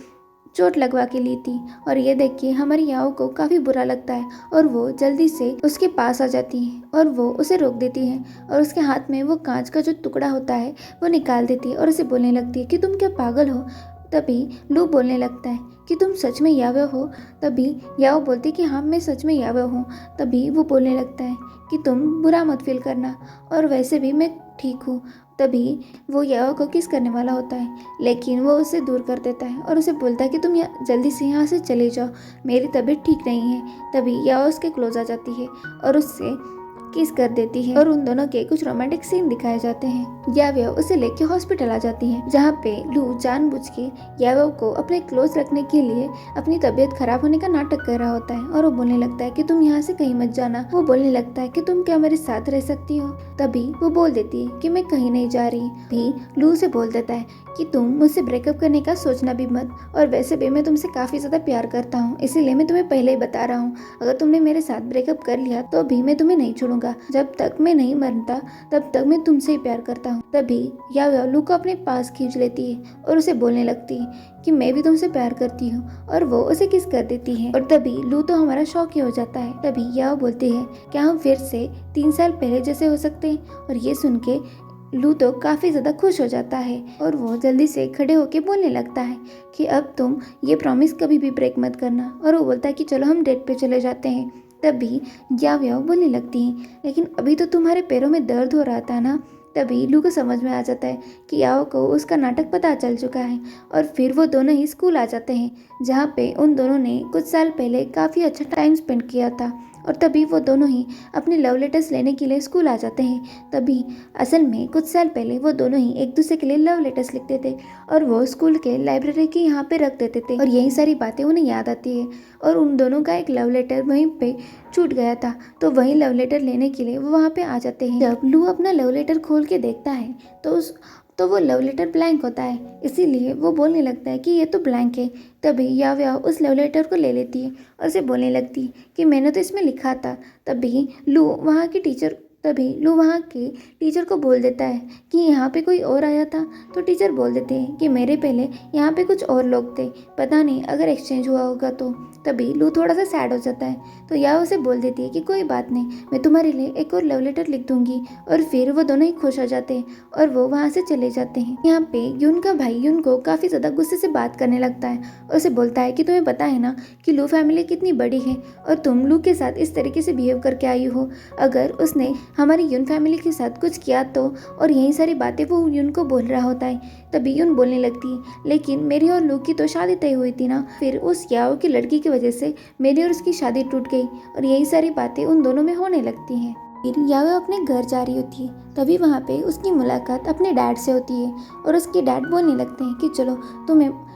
चोट लगवा के ली थी। और ये देख के हमारी याओ को काफ़ी बुरा लगता है और वो जल्दी से उसके पास आ जाती है और वो उसे रोक देती है और उसके हाथ में वो कांच का जो टुकड़ा होता है वो निकाल देती है और उसे बोलने लगती है कि तुम क्या पागल हो। तभी लू बोलने लगता है कि तुम सच में याओ हो? तभी याओ बोलती कि हाँ मैं सच में याओ हूँ। तभी वो बोलने लगता है कि तुम बुरा मत फील करना, और वैसे भी मैं ठीक हूँ। तभी वो याओ को किस करने वाला होता है, लेकिन वो उसे दूर कर देता है और उसे बोलता है कि तुम जल्दी से यहाँ से चले जाओ, मेरी तबीयत ठीक नहीं है। तभी याओ उसके क्लोज आ जाती है और उससे किस कर देती है, और उन दोनों के कुछ रोमांटिक सीन दिखाए जाते हैं। याओ उसे लेके हॉस्पिटल आ जाती है, जहाँ पे लू जानबूझ के याओ को अपने क्लोज रखने के लिए अपनी तबीयत खराब होने का नाटक कर रहा होता है, और वो बोलने लगता है कि तुम यहाँ से कहीं मत जाना। वो बोलने लगता है कि तुम क्या मेरे साथ रह सकती हो? तभी वो बोल देती है कि मैं कहीं नहीं जा रही। भी लू से बोल देता है कि तुम मुझसे ब्रेकअप करने का सोचना भी मत, और वैसे भी मैं तुमसे काफी ज्यादा प्यार करता हूँ, इसीलिए मैं तुम्हें पहले ही बता रहा हूँ, अगर तुमने मेरे साथ ब्रेकअप कर लिया तो भी मैं तुम्हें नहीं छोड़ूंगा। जब तक मैं नहीं मरता तब तक मैं तुमसे ही प्यार करता हूँ। तभी याओ लू को अपने पास खींच लेती है और उसे बोलने लगती है कि मैं भी तुमसे प्यार करती हूँ, और वो उसे किस कर देती है। और तभी लू तो हमारा शौक ही हो जाता है। तभी याओ बोलती है क्या हम फिर से 3 साल पहले जैसे हो सकते हैं? और ये सुन के लू तो काफी ज्यादा खुश हो जाता है, और वो जल्दी से खड़े होके बोलने लगता है कि अब तुम ये प्रॉमिस कभी भी ब्रेक मत करना। और वो बोलता है कि चलो हम डेट पे चले जाते हैं। तभी याओ बोलने लगती है लेकिन अभी तो तुम्हारे पैरों में दर्द हो रहा था ना। तभी लू को समझ में आ जाता है कि याओ को उसका नाटक पता चल चुका है, और फिर वो दोनों ही स्कूल आ जाते हैं, जहाँ पे उन दोनों ने कुछ साल पहले काफ़ी अच्छा टाइम स्पेंड किया था। और तभी वो दोनों ही अपने लव लेटर्स लेने के लिए स्कूल आ जाते हैं। तभी असल में कुछ साल पहले वो दोनों ही एक दूसरे के लिए लव लेटर्स लिखते थे, और वो स्कूल के लाइब्रेरी के यहाँ पे रख देते थे, और यही सारी बातें उन्हें याद आती है। और उन दोनों का एक लव लेटर वहीं पे छूट गया था, तो वही लव लेटर लेने के लिए वो वहाँ पे आ जाते हैं। जब लू अपना लव लेटर खोल के देखता है तो वो लव लेटर ब्लैंक होता है, इसीलिए वो बोलने लगता है कि ये तो ब्लैंक है। तभी याओ उस लव लेटर को ले लेती है और उसे बोलने लगती है कि मैंने तो इसमें लिखा था। तभी लू वहाँ के टीचर को बोल देता है कि यहाँ पे कोई और आया था। तो टीचर बोल देते हैं कि मेरे पहले यहाँ पे कुछ और लोग थे, पता नहीं अगर एक्सचेंज हुआ होगा तो। तभी लू थोड़ा सा सैड हो जाता है, तो याओ उसे बोल देती है कि कोई बात नहीं, मैं तुम्हारे लिए एक और लव लेटर लिख दूंगी। और फिर वो दोनों ही खुश हो जाते हैं और वो वहाँ से चले जाते हैं। यहाँ पे यून का भाई यून को काफ़ी ज़्यादा गुस्से से बात करने लगता है और उसे बोलता है कि तुम्हें पता है ना कि लू फैमिली कितनी बड़ी है, और तुम लू के साथ इस तरीके से बिहेव करके आई हो। अगर उसने हमारी यून फैमिली के साथ कुछ किया तो, और यही सारी बातें वो यून को बोल रहा होता है। तभी यून बोलने लगती है लेकिन मेरी और लू की तो शादी तय हुई थी ना, फिर उस याओ की लड़की की वजह से मेरी और उसकी शादी टूट गई, और यही सारी बातें उन दोनों में होने लगती हैं। फिर याओ अपने घर जा रही होती है, तभी वहाँ पे उसकी मुलाकात अपने डैड से होती है, और उसके डैड बोलने लगते हैं कि चलो तुम्हें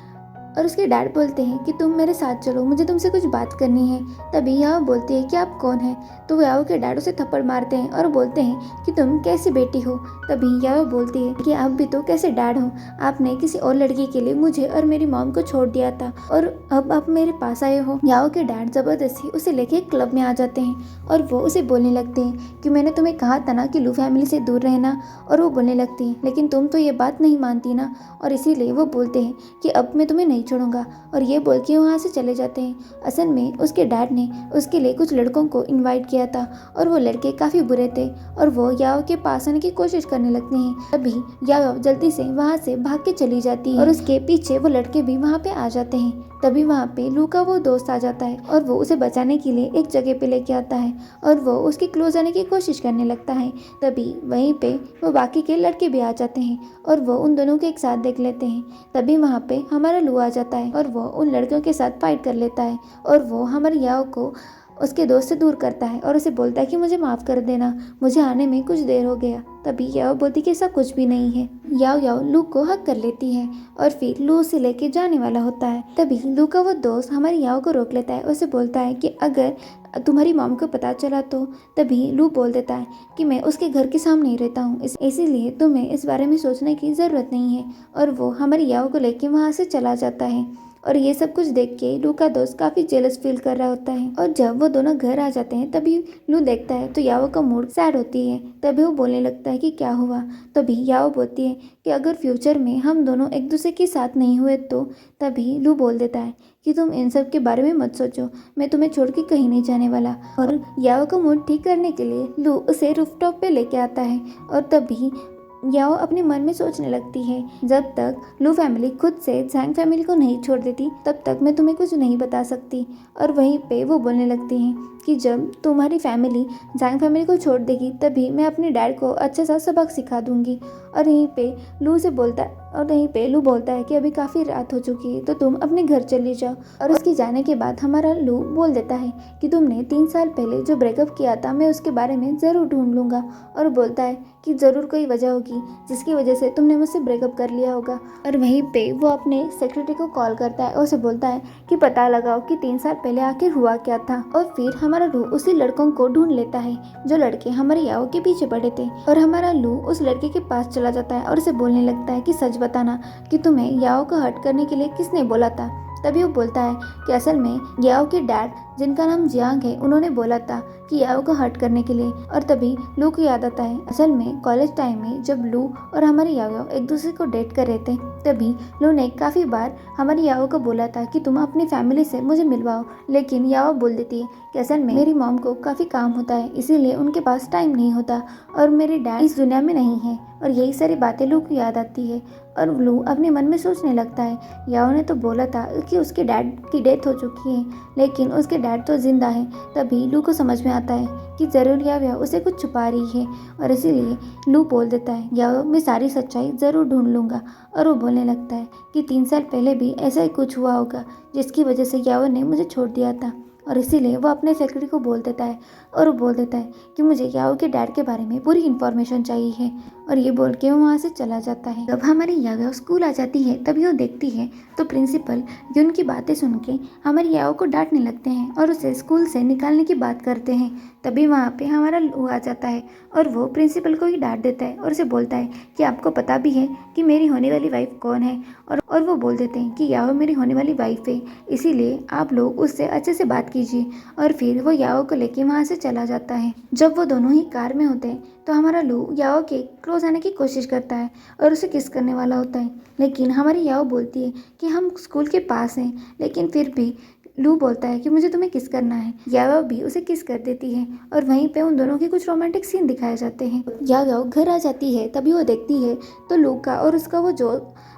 और उसके डैड बोलते हैं कि तुम मेरे साथ चलो, मुझे तुमसे कुछ बात करनी है। तभी याओ बोलती है कि आप कौन हैं? तो याओ के डैड उसे थप्पड़ मारते हैं और बोलते हैं कि तुम कैसी बेटी हो। तभी याओ बोलती है कि आप भी तो कैसे डैड हो, आपने किसी और लड़की के लिए मुझे और मेरी मॉम को छोड़ दिया था और अब आप मेरे पास आए हो। याओ के डैड जबरदस्ती उसे लेके क्लब में आ जाते हैं और वो उसे बोलने लगते हैं कि मैंने तुम्हें कहा था ना कि लू फैमिली से दूर रहना। और वो बोलने लगती है लेकिन तुम तो ये बात नहीं मानती ना, और इसीलिए वो बोलते हैं कि अब मैं तुम्हें नहीं छोड़ूंगा, और ये बोल के वहाँ से चले जाते हैं। असल में उसके डैड ने उसके लिए कुछ लड़कों को इनवाइट किया था, और वो लड़के काफ़ी बुरे थे, और वो याओ के पास आने की कोशिश करने लगते हैं। तभी याओ जल्दी से वहाँ से भाग के चली जाती है, और उसके पीछे वो लड़के भी वहाँ पे आ जाते हैं। तभी वहाँ पे लू का वो दोस्त आ जाता है, और वो उसे बचाने के लिए एक जगह पे लेके आता है, और वो उसके क्लोज आने की कोशिश करने लगता है। तभी वहीं पे वो बाकी के लड़के भी आ जाते हैं, और वो उन दोनों को एक साथ देख लेते हैं। तभी वहाँ पे हमारा लू आ जाता है, और वो उन लड़कियों के साथ फाइट कर लेता है, और वो हमारे याओ को उसके दोस्त से दूर करता है और उसे बोलता है कि मुझे माफ़ कर देना, मुझे आने में कुछ देर हो गया। तभी याओ बोलती कि ऐसा कुछ भी नहीं है। याओ याओ लू को हक कर लेती है, और फिर लू उसे लेके जाने वाला होता है। तभी लू का वो दोस्त हमारे याओ को रोक लेता है, उसे बोलता है कि अगर तुम्हारी मॉम को पता चला तो। तभी लू बोल देता है कि मैं उसके घर के सामने ही रहता हूँ, इसीलिए तुम्हें इस बारे में सोचने की ज़रूरत नहीं है। और वो हमारे याओ को लेके वहाँ से चला जाता है, और ये सब कुछ देख के लू का दोस्त काफ़ी जेलस फील कर रहा होता है। और जब वो दोनों घर आ जाते हैं तभी लू देखता है तो याओ का मूड सैड होती है। तभी वो बोलने लगता है कि क्या हुआ। तभी याओ बोलती है कि अगर फ्यूचर में हम दोनों एक दूसरे के साथ नहीं हुए तो। तभी लू बोल देता है कि तुम इन सब के बारे में मत सोचो, मैं तुम्हें छोड़ के कहीं नहीं जाने वाला। और याओ का मूड ठीक करने के लिए लू उसे रूफटॉप पे लेके आता है, और तभी याओ अपने मन में सोचने लगती है, जब तक लू फैमिली खुद से जैंग फैमिली को नहीं छोड़ देती तब तक मैं तुम्हें कुछ नहीं बता सकती। और वहीं पे वो बोलने लगती हैं कि जब तुम्हारी फैमिली जैंग फैमिली को छोड़ देगी तभी मैं अपने डैड को अच्छा सा सबक सिखा दूंगी। और यहीं पे लू बोलता है कि अभी काफ़ी रात हो चुकी है तो तुम अपने घर चली जाओ। और उसके जाने के बाद हमारा लू बोल देता है कि तुमने 3 साल पहले जो ब्रेकअप किया था मैं उसके बारे में ज़रूर ढूंढ लूँगा। और बोलता है कि ज़रूर कोई वजह होगी जिसकी वजह से तुमने मुझसे ब्रेकअप कर लिया होगा। और वहीं पे वो अपने सेक्रेटरी को कॉल करता है और उसे बोलता है कि पता लगाओ कि 3 साल पहले आखिर हुआ क्या था। और फिर हमारा लू उसी लड़कों को ढूंढ लेता है जो लड़के हमारे याओ के पीछे पड़े थे। और हमारा लू उस लड़के के पास चला जाता है और उसे बोलने लगता है कि सच बताना कि तुम्हें याओ को हर्ट करने के लिए किसने बोला था। तभी वो बोलता है कि असल में याओ के डैड जिनका नाम जियांग है उन्होंने बोला था कि याओ को हर्ट करने के लिए। और तभी लू को याद आता है असल में कॉलेज टाइम में जब लू और हमारी याओ एक दूसरे को डेट कर रहे थे तभी लू ने काफ़ी बार हमारी याओ को बोला था कि तुम अपनी फैमिली से मुझे मिलवाओ, लेकिन याओ बोल देती है कि असल में मेरी मॉम को काफ़ी काम होता है इसीलिए उनके पास टाइम नहीं होता और मेरे डैड इस दुनिया में नहीं है। और यही सारी बातें लू को याद आती है और लू अपने मन में सोचने लगता है याओ ने तो बोला था कि उसके डैड की डेथ हो चुकी है लेकिन उसके डैड तो जिंदा है। तभी लू को समझ में आता है कि ज़रूर याओ उसे कुछ छुपा रही है और इसीलिए लू बोल देता है याओ मैं सारी सच्चाई ज़रूर ढूंढ लूँगा। और वो बोलने लगता है कि 3 साल पहले भी ऐसा ही कुछ हुआ होगा जिसकी वजह से याओ ने मुझे छोड़ दिया था। और इसीलिए वो अपने सेक्रेटरी को बोल देता है और वो बोल देता है कि मुझे याओ के डैड के बारे में पूरी इन्फॉर्मेशन चाहिए है। और ये बोल के वो वहाँ से चला जाता है। जब हमारी याओ स्कूल आ जाती है तभी वो देखती है तो प्रिंसिपल युन की बातें सुन के हमारी याओ को डांटने लगते हैं और उसे स्कूल से निकालने की बात करते हैं। तभी वहाँ पे हमारा लू आ जाता है और वो प्रिंसिपल को ही डांट देता है और उसे बोलता है कि आपको पता भी है कि मेरी होने वाली वाइफ कौन है। और वो बोल देते हैं कि याओ मेरी होने वाली वाइफ है इसीलिए आप लोग उससे अच्छे से बात कीजिए। और फिर वो याओ को लेके वहाँ से चला जाता है। जब वो दोनों ही कार में होते हैं तो हमारा लू याओ के क्लोज आने की कोशिश करता है और उसे किस करने वाला होता है, लेकिन हमारी याओ बोलती है कि हम स्कूल के पास हैं। लेकिन फिर भी लू बोलता है कि मुझे तुम्हें किस करना है। याओ भी उसे किस कर देती है और वहीं पे उन दोनों के कुछ रोमांटिक सीन दिखाए जाते हैं। याओ घर आ जाती है तभी वो देखती है तो लू का और उसका वो जो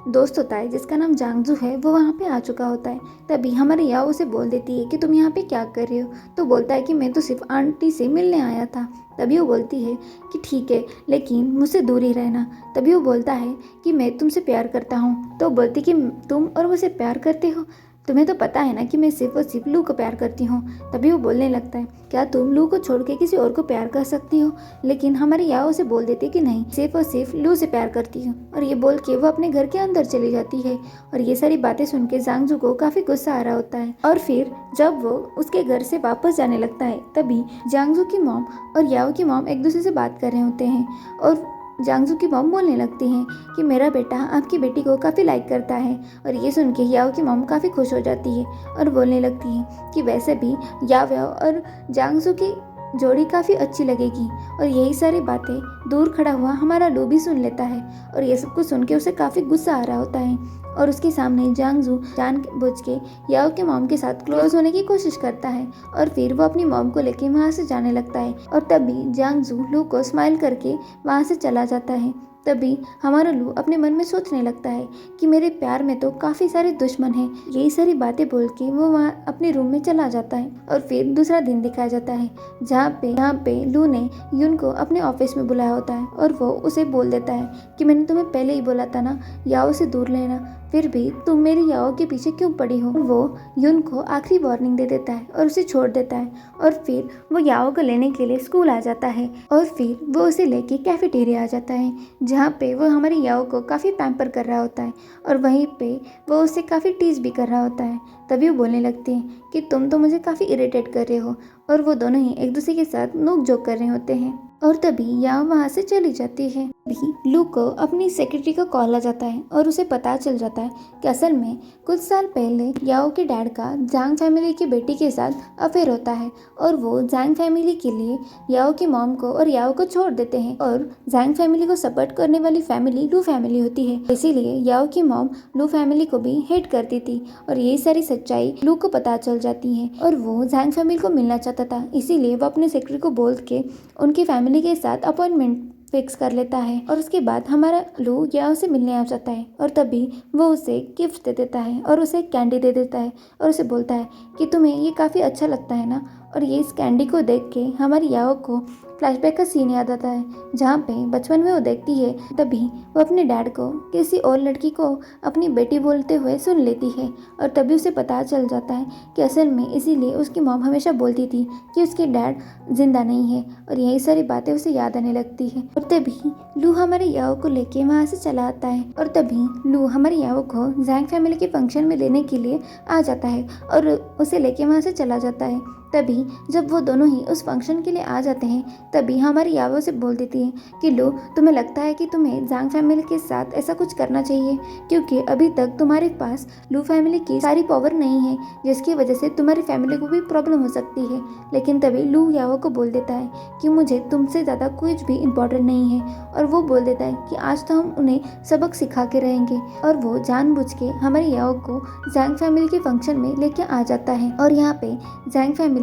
दोस्त होता है जिसका नाम जांगजू है वो वहाँ पे आ चुका होता है। तभी हमारी याओ उसे बोल देती है कि तुम यहाँ पे क्या कर रहे हो। तो बोलता है कि मैं तो सिर्फ आंटी से मिलने आया था। तभी वो बोलती है कि ठीक है लेकिन मुझसे दूर ही रहना। तभी वो बोलता है कि मैं तुमसे प्यार करता हूँ। तो बोलती कि तुम और मुझसे प्यार करते हो, तुम्हें तो पता है ना कि मैं सिर्फ और सिर्फ लू को प्यार करती हूँ। तभी वो बोलने लगता है क्या तुम लू को छोड़ के किसी और को प्यार कर सकती हो। लेकिन हमारी याओ उसे बोल देती कि नहीं सिर्फ और सिर्फ लू से प्यार करती हूँ। और ये बोल के वो अपने घर के अंदर चली जाती है। और ये सारी बातें सुन के जांगजू को काफी गुस्सा आ रहा होता है। और फिर जब वो उसके घर से वापस जाने लगता है तभी जांगजू की मॉम और याओ की मॉम एक दूसरे से बात कर रहे होते हैं। और जांगजू की मॉम बोलने लगती हैं कि मेरा बेटा आपकी बेटी को काफ़ी लाइक करता है। और ये सुन के याओ की मॉम काफ़ी खुश हो जाती है और बोलने लगती है कि वैसे भी याओ और जांगजू की जोड़ी काफ़ी अच्छी लगेगी। और यही सारी बातें दूर खड़ा हुआ हमारा लू भी सुन लेता है और ये सब कुछ सुन के उसे काफ़ी गुस्सा आ रहा होता है। और उसके सामने जांगजू जानबूझ के याओ के मॉम के साथ क्लोज होने की कोशिश करता है और फिर वो अपनी मॉम को लेके वहाँ से जाने लगता है। और तभी जांगजू लू को स्माइल करके वहाँ से चला जाता है। तभी हमारा लू अपने मन में सोचने लगता है कि मेरे प्यार में तो काफ़ी सारे दुश्मन हैं। यही सारी बातें बोल के वो वहाँ अपने रूम में चला जाता है। और फिर दूसरा दिन दिखाया जाता है जहाँ पे लू ने युन को अपने ऑफिस में बुलाया होता है और वो उसे बोल देता है कि मैंने तुम्हें पहले ही बोला था ना याओ से दूर लेना, फिर भी तुम मेरी याओ के पीछे क्यों पड़ी हो। वो युन को आखिरी वार्निंग दे देता है और उसे छोड़ देता है। और फिर वो याओ को लेने के लिए स्कूल आ जाता है और फिर वो उसे लेके कैफेटेरिया आ जाता है जहाँ पे वो हमारी याओ को काफ़ी पैम्पर कर रहा होता है और वहीं पे वो उससे काफ़ी टीज भी कर रहा होता है। तभी वो बोलने लगती हैं कि तुम तो मुझे काफ़ी इरिटेट कर रहे हो। और वो दोनों ही एक दूसरे के साथ नोक झोंक कर रहे होते हैं। और तभी याओ वहाँ से चली जाती है। भी लू को अपनी सेक्रेटरी का कॉल आ जाता है और उसे पता चल जाता है कि असल में कुछ साल पहले याओ के डैड का जांग फैमिली की बेटी के साथ अफेयर होता है और वो जांग फैमिली के लिए याओ की मॉम को और याओ को छोड़ देते हैं। और जांग फैमिली को सपोर्ट करने वाली फैमिली लू फैमिली होती है, इसीलिए याओ की मॉम लू फैमिली को भी हेट करती थी। और यही सारी सच्चाई लू को पता चल जाती है और वो जांग फैमिली को मिलना चाहता था, इसीलिए वो अपने सेक्रेटरी को बोल के उनकी फैमिली के साथ अपॉइंटमेंट फिक्स कर लेता है और उसके बाद हमारा लू याओ से मिलने आ जाता है और तभी वो उसे गिफ्ट दे देता है और उसे कैंडी दे देता है और उसे बोलता है कि तुम्हें ये काफ़ी अच्छा लगता है ना। और ये इस कैंडी को देख के हमारी याओ को फ्लैशबैक का सीन याद आता है जहाँ पे बचपन में वो देखती है, तभी वो अपने डैड को किसी और लड़की को अपनी बेटी बोलते हुए सुन लेती है और तभी उसे पता चल जाता है कि असल में इसीलिए उसकी मॉम हमेशा बोलती थी कि उसके डैड जिंदा नहीं है और यही सारी बातें उसे याद आने लगती है। और तभी लू हमारे याओ को लेके वहाँ से चला आता है और तभी लू हमारे याओ को जैंग फैमिली के फंक्शन में लेने के लिए आ जाता है और उसे लेके वहाँ से चला जाता है। तभी जब वो दोनों ही उस फंक्शन के लिए आ जाते हैं तभी हमारी याओ से बोल देती है कि लो, तुम्हें लगता है कि तुम्हें जैंग फैमिली के साथ ऐसा कुछ करना चाहिए क्योंकि अभी तक तुम्हारे पास लू फैमिली की सारी पावर नहीं है जिसकी वजह से तुम्हारी फैमिली को भी प्रॉब्लम हो सकती है। लेकिन तभी लू याओ को बोल देता है कि मुझे तुमसे ज़्यादा कुछ भी इम्पोर्टेंट नहीं है और वो बोल देता है कि आज तो हम उन्हें सबक सिखा के रहेंगे। और वो जानबूझ के हमारी याओ को जैंग फैमिली के फंक्शन में लेके आ जाता है और यहाँ पे जैंग फैमिली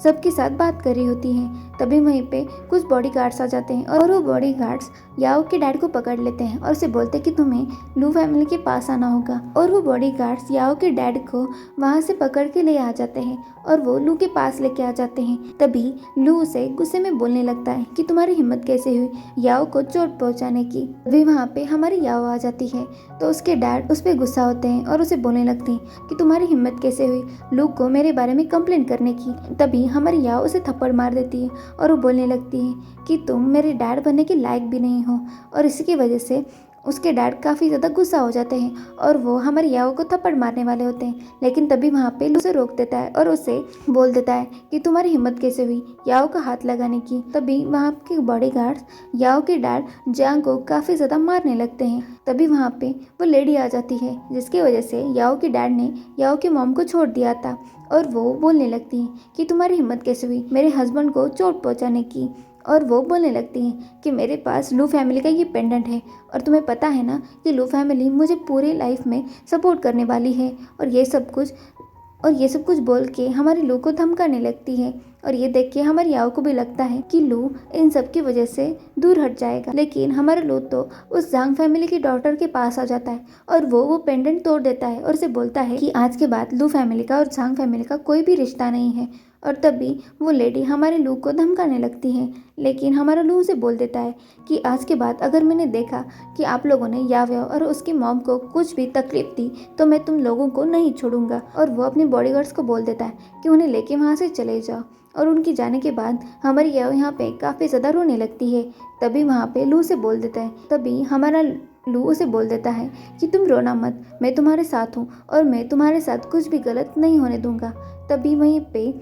सबके साथ बात कर रही होती है। तभी वहीं पे कुछ बॉडीगार्ड्स आ जाते हैं और वो बॉडीगार्ड्स याओ के डैड को पकड़ लेते हैं और उसे बोलते हैं कि तुम्हें लू फैमिली के पास आना होगा। और वो बॉडीगार्ड्स याओ के डैड को वहाँ से पकड़ के ले आ जाते हैं और वो लू के पास लेके आ जाते हैं। तभी लू उसे गुस्से में बोलने लगता है कि तुम्हारी हिम्मत कैसे हुई याओ को चोट पहुँचाने की। तभी वहाँ पे हमारी याओ आ जाती है तो उसके डैड उस पर गुस्सा होते हैं और उसे बोलने लगते हैं कि तुम्हारी हिम्मत कैसे हुई लू को मेरे बारे में कंप्लेन करने की। तभी हमारी याओ उसे थप्पड़ मार देती है और वो बोलने लगती है कि तुम मेरे डैड बनने के लायक भी नहीं हो। और इसी की वजह से उसके डैड काफ़ी ज़्यादा गुस्सा हो जाते हैं और वो हमारी याओ को थप्पड़ मारने वाले होते हैं। लेकिन तभी वहाँ पे लू उसे रोक देता है और उसे बोल देता है कि तुम्हारी हिम्मत कैसे हुई याओ का हाथ लगाने की। तभी वहाँ के बॉडीगार्ड्स याओ के डैड जियांग को काफ़ी ज़्यादा मारने लगते हैं। तभी वहाँ पे वो लेडी आ जाती है जिसकी वजह से याओ के डैड ने याओ के मॉम को छोड़ दिया था और वो बोलने लगती है कि तुम्हारी हिम्मत कैसे हुई मेरे हस्बैंड को चोट पहुँचाने की। और वो बोलने लगती हैं कि मेरे पास लू फैमिली का ये पेंडेंट है और तुम्हें पता है ना कि लू फैमिली मुझे पूरी लाइफ में सपोर्ट करने वाली है। और ये सब कुछ बोल के हमारे लू को धमकाने लगती है। और ये देख के हमारी याओ को भी लगता है कि लू इन सब की वजह से दूर हट जाएगा। लेकिन हमारा लू तो उस जांग फैमिली की डॉटर के पास आ जाता है और वो पेंडेंट तोड़ देता है और उसे बोलता है कि आज के बाद लू फैमिली का और जांग फैमिली का कोई भी रिश्ता नहीं है। और तभी वो लेडी हमारे लू को धमकाने लगती है। लेकिन हमारा लू उसे बोल देता है कि आज के बाद अगर मैंने देखा कि आप लोगों ने याव्या और उसकी मॉम को कुछ भी तकलीफ दी तो मैं तुम लोगों को नहीं छोड़ूंगा। और वो अपने बॉडीगार्ड्स को बोल देता है कि उन्हें लेके वहाँ से चले जाओ। और उनके जाने के बाद हमारी याव यहाँ पे काफ़ी ज़्यादा रोने लगती है। तभी वहाँ पे लू से बोल देता है तभी हमारा लू उसे बोल देता है कि तुम रोना मत, मैं तुम्हारे साथ हूँ और मैं तुम्हारे साथ कुछ भी गलत नहीं होने दूंगा। तभी वहीं पे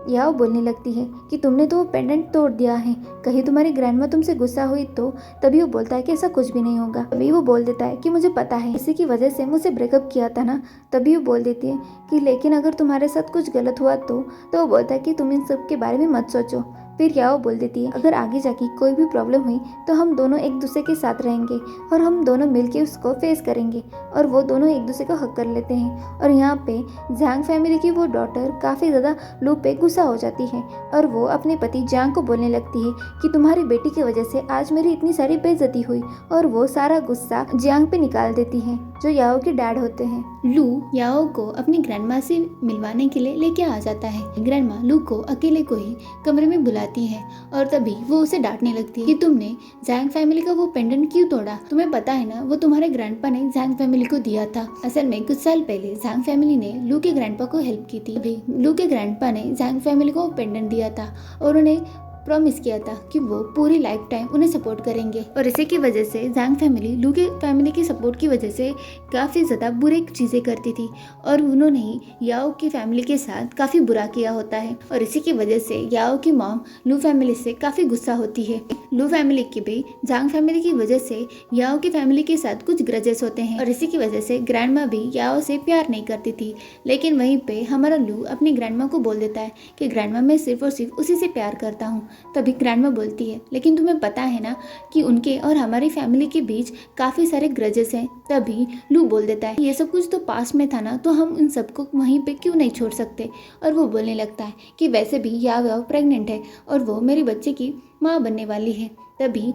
याओ बोलने लगती है कि तुमने तो वो पेंडेंट तोड़ दिया है, कहीं तुम्हारी ग्रैंडमा तुमसे गुस्सा हुई तो। तभी वो बोलता है कि ऐसा कुछ भी नहीं होगा। तभी वो बोल देता है कि मुझे पता है इसी की वजह से मुझसे ब्रेकअप किया था ना। तभी वो बोल देती है कि लेकिन अगर तुम्हारे साथ कुछ गलत हुआ तो वो बोलता है कि तुम इन सब के बारे में मत सोचो। फिर याओ बोल देती है अगर आगे जाके कोई भी प्रॉब्लम हुई तो हम दोनों एक दूसरे के साथ रहेंगे और हम दोनों मिलके उसको फेस करेंगे। और वो दोनों एक दूसरे को हक कर लेते हैं। और यहाँ पे जांग फैमिली की वो डॉटर काफ़ी ज़्यादा लू पे गुस्सा हो जाती है और वो अपने पति जांग को बोलने लगती है कि तुम्हारी बेटी की वजह से आज मेरी इतनी सारी बेइज्जती हुई। और वो सारा गुस्सा जियांग पे निकाल देती है जो याओ के डैड होते हैं। लू याओ को अपनी ग्रैंडमा से मिलवाने के लिए लेके आ जाता है। ग्रैंडमा लू को अकेले को ही कमरे में बुलाती है और तभी वो उसे डांटने लगती है कि तुमने जैंग फैमिली का वो पेंडेंट क्यों तोड़ा, तुम्हें पता है ना वो तुम्हारे ग्रैंडपा ने जैंग फैमिली को दिया था। असल में कुछ साल पहले जैंग फैमिली ने लू के ग्रैंडपा को हेल्प की थी। अभी लू के ग्रैंडपा ने जैंग फैमिली को वो पेंडेंट दिया था और उन्हें प्रॉमिस किया था कि वो पूरी लाइफ टाइम उन्हें सपोर्ट करेंगे। और इसी की वजह से जैंग फैमिली लू के फैमिली की सपोर्ट की वजह से काफ़ी ज़्यादा बुरी चीज़ें करती थी और उन्होंने ही याओ की फैमिली के साथ काफ़ी बुरा किया होता है। और इसी की वजह से याओ की मॉम लू फैमिली से काफ़ी गुस्सा होती है। लू फैमिली की भी जांग फैमिली की वजह से याओ की फैमिली के साथ कुछ ग्रजेस होते हैं और इसी की वजह से ग्रैंडमा भी याओ से प्यार नहीं करती थी। लेकिन वहीं पे हमारा लू अपनी ग्रैंडमा को बोल देता है कि ग्रैंडमा मैं सिर्फ और सिर्फ उसी से प्यार करता हूँ। तभी ग्रैंडमा बोलती है लेकिन तुम्हें पता है ना कि उनके और हमारी फैमिली के बीच काफ़ी सारे ग्रजेस हैं। तभी लू बोल देता है ये सब कुछ तो पास्ट में था ना, तो हम इन सबको वहीं पे क्यों नहीं छोड़ सकते। और वो बोलने लगता है कि वैसे भी याओ प्रेग्नेंट है और वो मेरे बच्चे की माँ बनने वाली है। तभी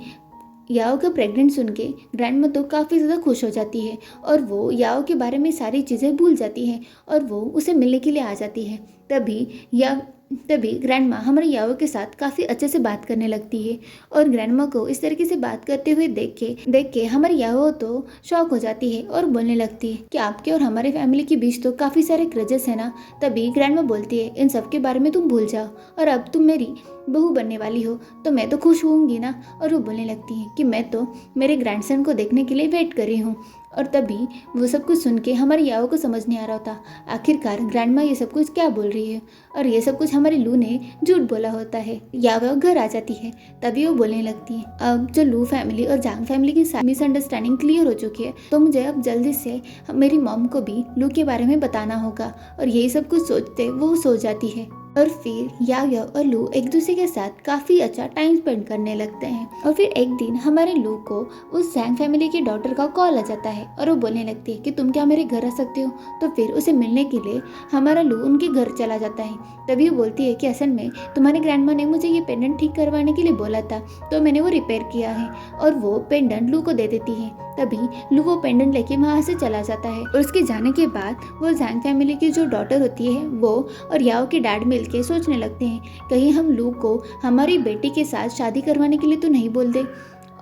याओ का प्रेग्नेंट सुन के ग्रैंडमा तो काफ़ी ज़्यादा खुश हो जाती है और वो याओ के बारे में सारी चीज़ें भूल जाती है और वो उसे मिलने के लिए आ जाती है। तभी ग्रैंडमा हमारे याओ के साथ काफ़ी अच्छे से बात करने लगती है और ग्रैंडमा को इस तरीके से बात करते हुए देख के हमारी याओ तो शॉक हो जाती है और बोलने लगती है कि आपके और हमारे फैमिली के बीच तो काफ़ी सारे ग्रजेस है ना। तभी ग्रैंडमा बोलती है इन सब के बारे में तुम भूल जाओ और अब तुम मेरी बहू बनने वाली हो तो मैं तो खुश होंगी ना। और वो बोलने लगती है कि मैं तो मेरे ग्रैंडसन को देखने के लिए वेट कर रही हूँ। और तभी वो सब कुछ सुन के हमारी याओ को समझ नहीं आ रहा होता आखिरकार ग्रैंडमा ये सब कुछ क्या बोल रही है और ये सब कुछ हमारी लू ने झूठ बोला होता है। याओ घर आ जाती है तभी वो बोलने लगती है अब जो लू फैमिली और जांग फैमिली की मिसअंडरस्टैंडिंग क्लियर हो चुकी है तो मुझे अब जल्दी से मेरी मॉम को भी लू के बारे में बताना होगा। और यही सब कुछ सोचते वो सो जाती है और फिर याओ और लू एक दूसरे के साथ काफ़ी अच्छा टाइम स्पेंड करने लगते हैं। और फिर एक दिन हमारे लू को उस जैंग फैमिली की डॉटर का कॉल आ जाता है और वो बोलने लगती है कि तुम क्या मेरे घर आ सकते हो। तो फिर उसे मिलने के लिए हमारा लू उनके घर चला जाता है। तभी वो बोलती है कि असल में तुम्हारे ग्रैंडमा ने मुझे ये पेंडेंट ठीक करवाने के लिए बोला था तो मैंने वो रिपेयर किया है और वो पेंडेंट लू को दे देती है। तभी लू वो पेंडेंट लेके वहाँ से चला जाता है और उसके जाने के बाद वो जैंग फैमिली की जो डॉटर होती है वो और याओ के डैड मिलके सोचने लगते हैं कहीं हम लू को हमारी बेटी के साथ शादी करवाने के लिए तो नहीं बोल दे।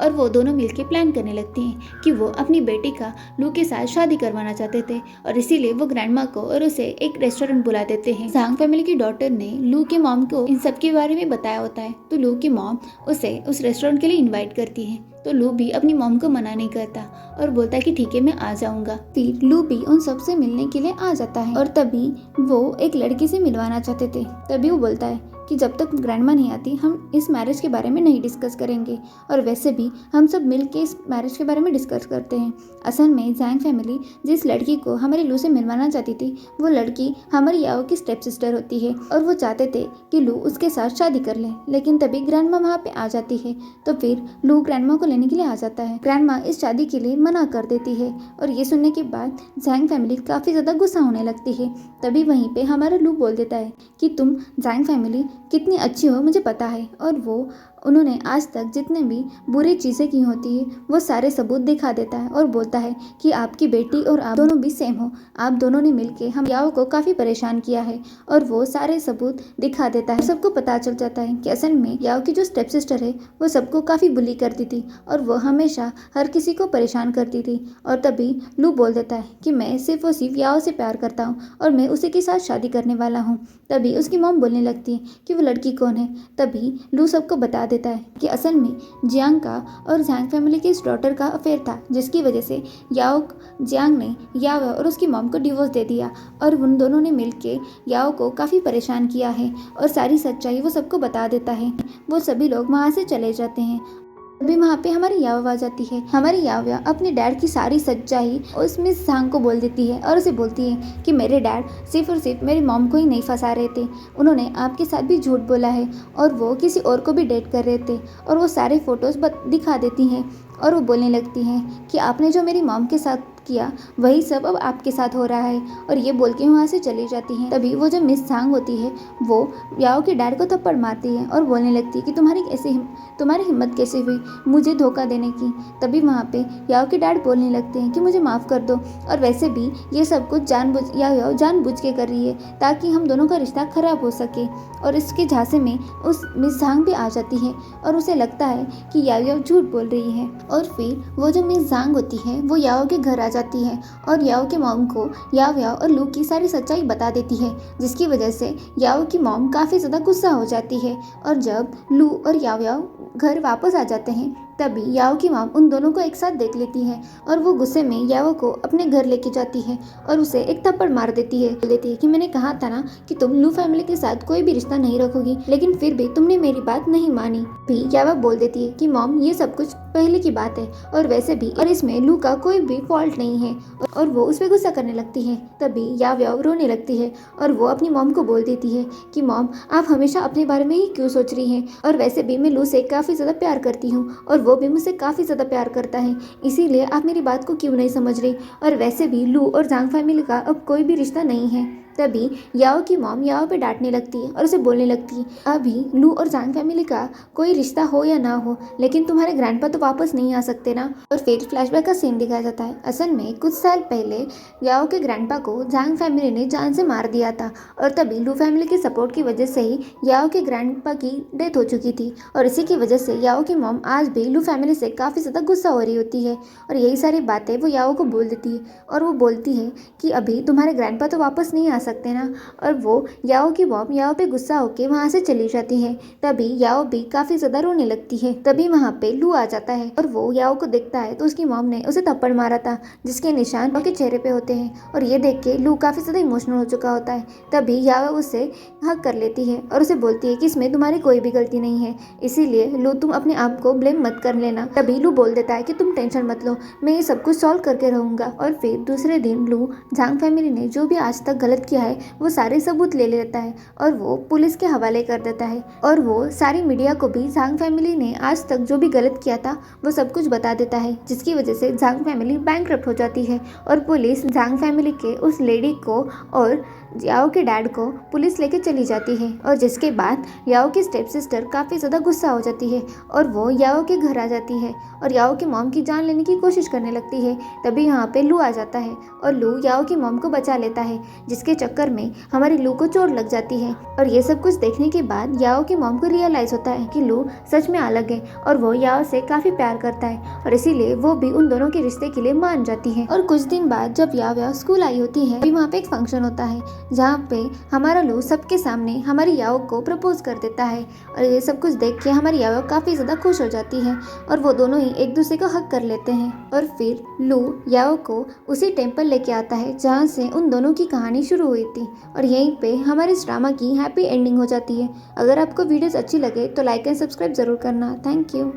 और वो दोनों मिलके प्लान करने लगती हैं कि वो अपनी बेटी का लू के साथ शादी करवाना चाहते थे और इसीलिए वो ग्रैंडमा को और उसे एक रेस्टोरेंट बुला देते हैं। जैंग फैमिली की डॉटर ने लू के मॉम को इन सब के बारे में बताया होता है तो लू की मॉम उसे उस रेस्टोरेंट के लिए इन्वाइट करती है। तो लू भी अपनी मॉम को मना नहीं करता और बोलता है कि ठीक है मैं आ जाऊंगा। फिर लू भी उन सब से मिलने के लिए आ जाता है और तभी वो एक लड़की से मिलवाना चाहते थे। तभी वो बोलता है कि जब तक ग्रैंडमा नहीं आती हम इस मैरिज के बारे में नहीं डिस्कस करेंगे और वैसे भी हम सब मिल के इस मैरिज के बारे में डिस्कस करते हैं। असल में जैंग फैमिली जिस लड़की को हमारे लू से मिलवाना चाहती थी वो लड़की हमारी याओ की स्टेप सिस्टर होती है और वो चाहते थे कि लू उसके साथ शादी कर ले। लेकिन तभी ग्रैंडमा वहाँ पे आ जाती है तो फिर लू ग्रैंडमा को लेने के लिए आ जाता है। ग्रैंडमा इस शादी के लिए मना कर देती है और ये सुनने के बाद जैंग फैमिली काफ़ी ज़्यादा गुस्सा होने लगती है। तभी वहीं पे हमारा लू बोल देता है कि तुम जैंग फैमिली कितनी अच्छी हो मुझे पता है और उन्होंने आज तक जितने भी बुरी चीज़ें की होती है वो सारे सबूत दिखा देता है और बोलता है कि आपकी बेटी और आप दोनों भी सेम हो। आप दोनों ने मिलके हम याओ को काफ़ी परेशान किया है और वो सारे सबूत दिखा देता है। सबको पता चल जाता है कि असल में याओ की जो स्टेप सिस्टर है वो सबको काफ़ी बुली करती थी और वो हमेशा हर किसी को परेशान करती थी। और तभी लू बोल देता है कि मैं सिर्फ और सिर्फ याओ से प्यार करता हूँ और मैं उसी के साथ शादी करने वाला हूँ। तभी उसकी मॉम बोलने लगती है कि वो लड़की कौन है। तभी लू सबको बता देता है कि असल में जियांग का और जैंग फैमिली की इस डॉटर का अफेयर था जिसकी वजह से जियांग ने याओ और उसकी मॉम को डिवोर्स दे दिया और उन दोनों ने मिलके याओ को काफ़ी परेशान किया है और सारी सच्चाई वो सबको बता देता है। वो सभी लोग वहाँ से चले जाते हैं। अभी वहाँ पे हमारी याओ आ जाती है। हमारी याओ अपने डैड की सारी सच्चाई उस मिस झांग को बोल देती है और उसे बोलती है कि मेरे डैड सिर्फ और सिर्फ मेरी मॉम को ही नहीं फंसा रहे थे, उन्होंने आपके साथ भी झूठ बोला है और वो किसी और को भी डेट कर रहे थे। और वो सारे फोटोज़ दिखा देती हैं और वो बोलने लगती हैं कि आपने जो मेरी मॉम के साथ किया वही सब अब आपके साथ हो रहा है और ये बोल के वहाँ से चली जाती हैं। तभी वो जो मिस झांग होती है वो याओ के डैड को थप्पड़ मारती है और बोलने लगती है कि तुम्हारी हिम्मत कैसे हुई मुझे धोखा देने की। तभी वहाँ पे याओ के डैड बोलने लगते हैं कि मुझे माफ़ कर दो और वैसे भी ये सब कुछ जानबूझ के कर रही है ताकि हम दोनों का रिश्ता ख़राब हो सके। और इसके झांसे में उस मिस झांग भी आ जाती है और उसे लगता है कि याओ झूठ बोल रही है। और फिर वो जो मिस झांग होती है वो याओ के घर आ जाती है और याओ के मॉम को याओ और लू की सारी सच्चाई बता देती है जिसकी वजह से याओ की मॉम काफ़ी ज़्यादा गुस्सा हो जाती है। और जब लू और याओ घर वापस आ जाते हैं तभी याओ की मॉम उन दोनों को एक साथ देख लेती है और वो गुस्से में याओ को अपने घर लेके जाती है और उसे एक थप्पड़ मार देती है कि मैंने कहा था ना कि तुम लू फैमिली के साथ कोई भी रिश्ता नहीं रखोगी, लेकिन फिर भी तुमने मेरी बात नहीं मानी। भी याओ बोल देती है कि मॉम ये सब कुछ पहले की बात है और वैसे भी और इसमें लू का कोई भी फॉल्ट नहीं है और वो उस पर गुस्सा करने लगती है। तभी याओ रोने लगती है और वो अपनी मॉम को बोल देती है कि मॉम आप हमेशा अपने बारे में ही क्यों सोच रही हैं और वैसे भी मैं लू से काफ़ी ज़्यादा प्यार करती हूँ और वो भी मुझसे काफ़ी ज़्यादा प्यार करता है, इसीलिए आप मेरी बात को क्यों नहीं समझ रही। और वैसे भी लू और जांग फैमिली का अब कोई भी रिश्ता नहीं है। तभी याओ की मॉम याओ पे डांटने लगती है और उसे बोलने लगती है, अभी लू और जांग फैमिली का कोई रिश्ता हो या ना हो, लेकिन तुम्हारे ग्रैंडपा तो वापस नहीं आ सकते ना। और फिर फ्लैशबैक का सीन दिखाया जाता है। असल में कुछ साल पहले याओ के ग्रैंडपा को जांग फैमिली ने जान से मार दिया था और तभी लू फैमिली के सपोर्ट की वजह से ही याओ के ग्रैंडपा की डेथ हो चुकी थी और इसी की वजह से याओ की मॉम आज भी लू फैमिली से काफ़ी ज़्यादा गुस्सा हो रही होती है और यही सारी बातें वो याओ को बोल देती है और वो बोलती है कि अभी तुम्हारे ग्रैंडपा तो वापस नहीं आ सकते ना। और वो याओ की मॉम याओ पे गुस्सा होकर वहाँ से चली जाती है। तभी याओ भी काफ़ी ज़्यादा रोने लगती है। तभी वहाँ पे लू आ जाता है और वो याओ को देखता है तो उसकी मॉम ने उसे थप्पड़ मारा था जिसके निशान उसके चेहरे पे होते हैं और ये देख के लू काफ़ी ज़्यादा इमोशनल हो चुका होता है। तभी याओ उसे हक कर लेती है और उसे बोलती है कि इसमें तुम्हारी कोई भी गलती नहीं है, इसीलिए लू तुम अपने आप को ब्लेम मत कर लेना। तभी लू बोल देता है कि तुम टेंशन मत लो, मैं ये सब कुछ सॉल्व करके रहूँगा। और फिर दूसरे दिन लू जांग फैमिली ने जो भी आज तक गलत किया है वो सारे सबूत ले लेता है और वो पुलिस के हवाले कर देता है और वो सारी मीडिया को भी जांग फैमिली ने आज तक जो भी गलत किया था वो सब कुछ बता देता है, जिसकी वजह से जांग फैमिली बैंकरप्ट हो जाती है और पुलिस जांग फैमिली के उस लेडी को और याओ के डैड को पुलिस लेके चली जाती है। और जिसके बाद याओ की स्टेप सिस्टर काफ़ी ज़्यादा गुस्सा हो जाती है और वो याओ के घर आ जाती है और याओ की मॉम की जान लेने की कोशिश करने लगती है। तभी यहाँ पे लू आ जाता है और लू याओ की मॉम को बचा लेता है, जिसके चक्कर में हमारी लू को चोट लग जाती है। और ये सब कुछ देखने के बाद याओ की मॉम को रियलाइज़ होता है कि लू सच में अलग है और वो याओ से काफ़ी प्यार करता है और इसीलिए वो भी उन दोनों के रिश्ते के लिए मान जाती है। और कुछ दिन बाद जब याओ स्कूल आई होती है वहाँ पे एक फंक्शन होता है जहाँ पे हमारा लू सबके सामने हमारी याओ को प्रपोज कर देता है और ये सब कुछ देख के हमारी याओ काफ़ी ज़्यादा खुश हो जाती है और वो दोनों ही एक दूसरे को हक कर लेते हैं। और फिर लू याओ को उसी टेम्पल लेके आता है जहाँ से उन दोनों की कहानी शुरू हुई थी और यहीं पे हमारे इस ड्रामा की हैप्पी एंडिंग हो जाती है। अगर आपको वीडियोस अच्छी लगे तो लाइक एंड सब्सक्राइब ज़रूर करना। Thank you.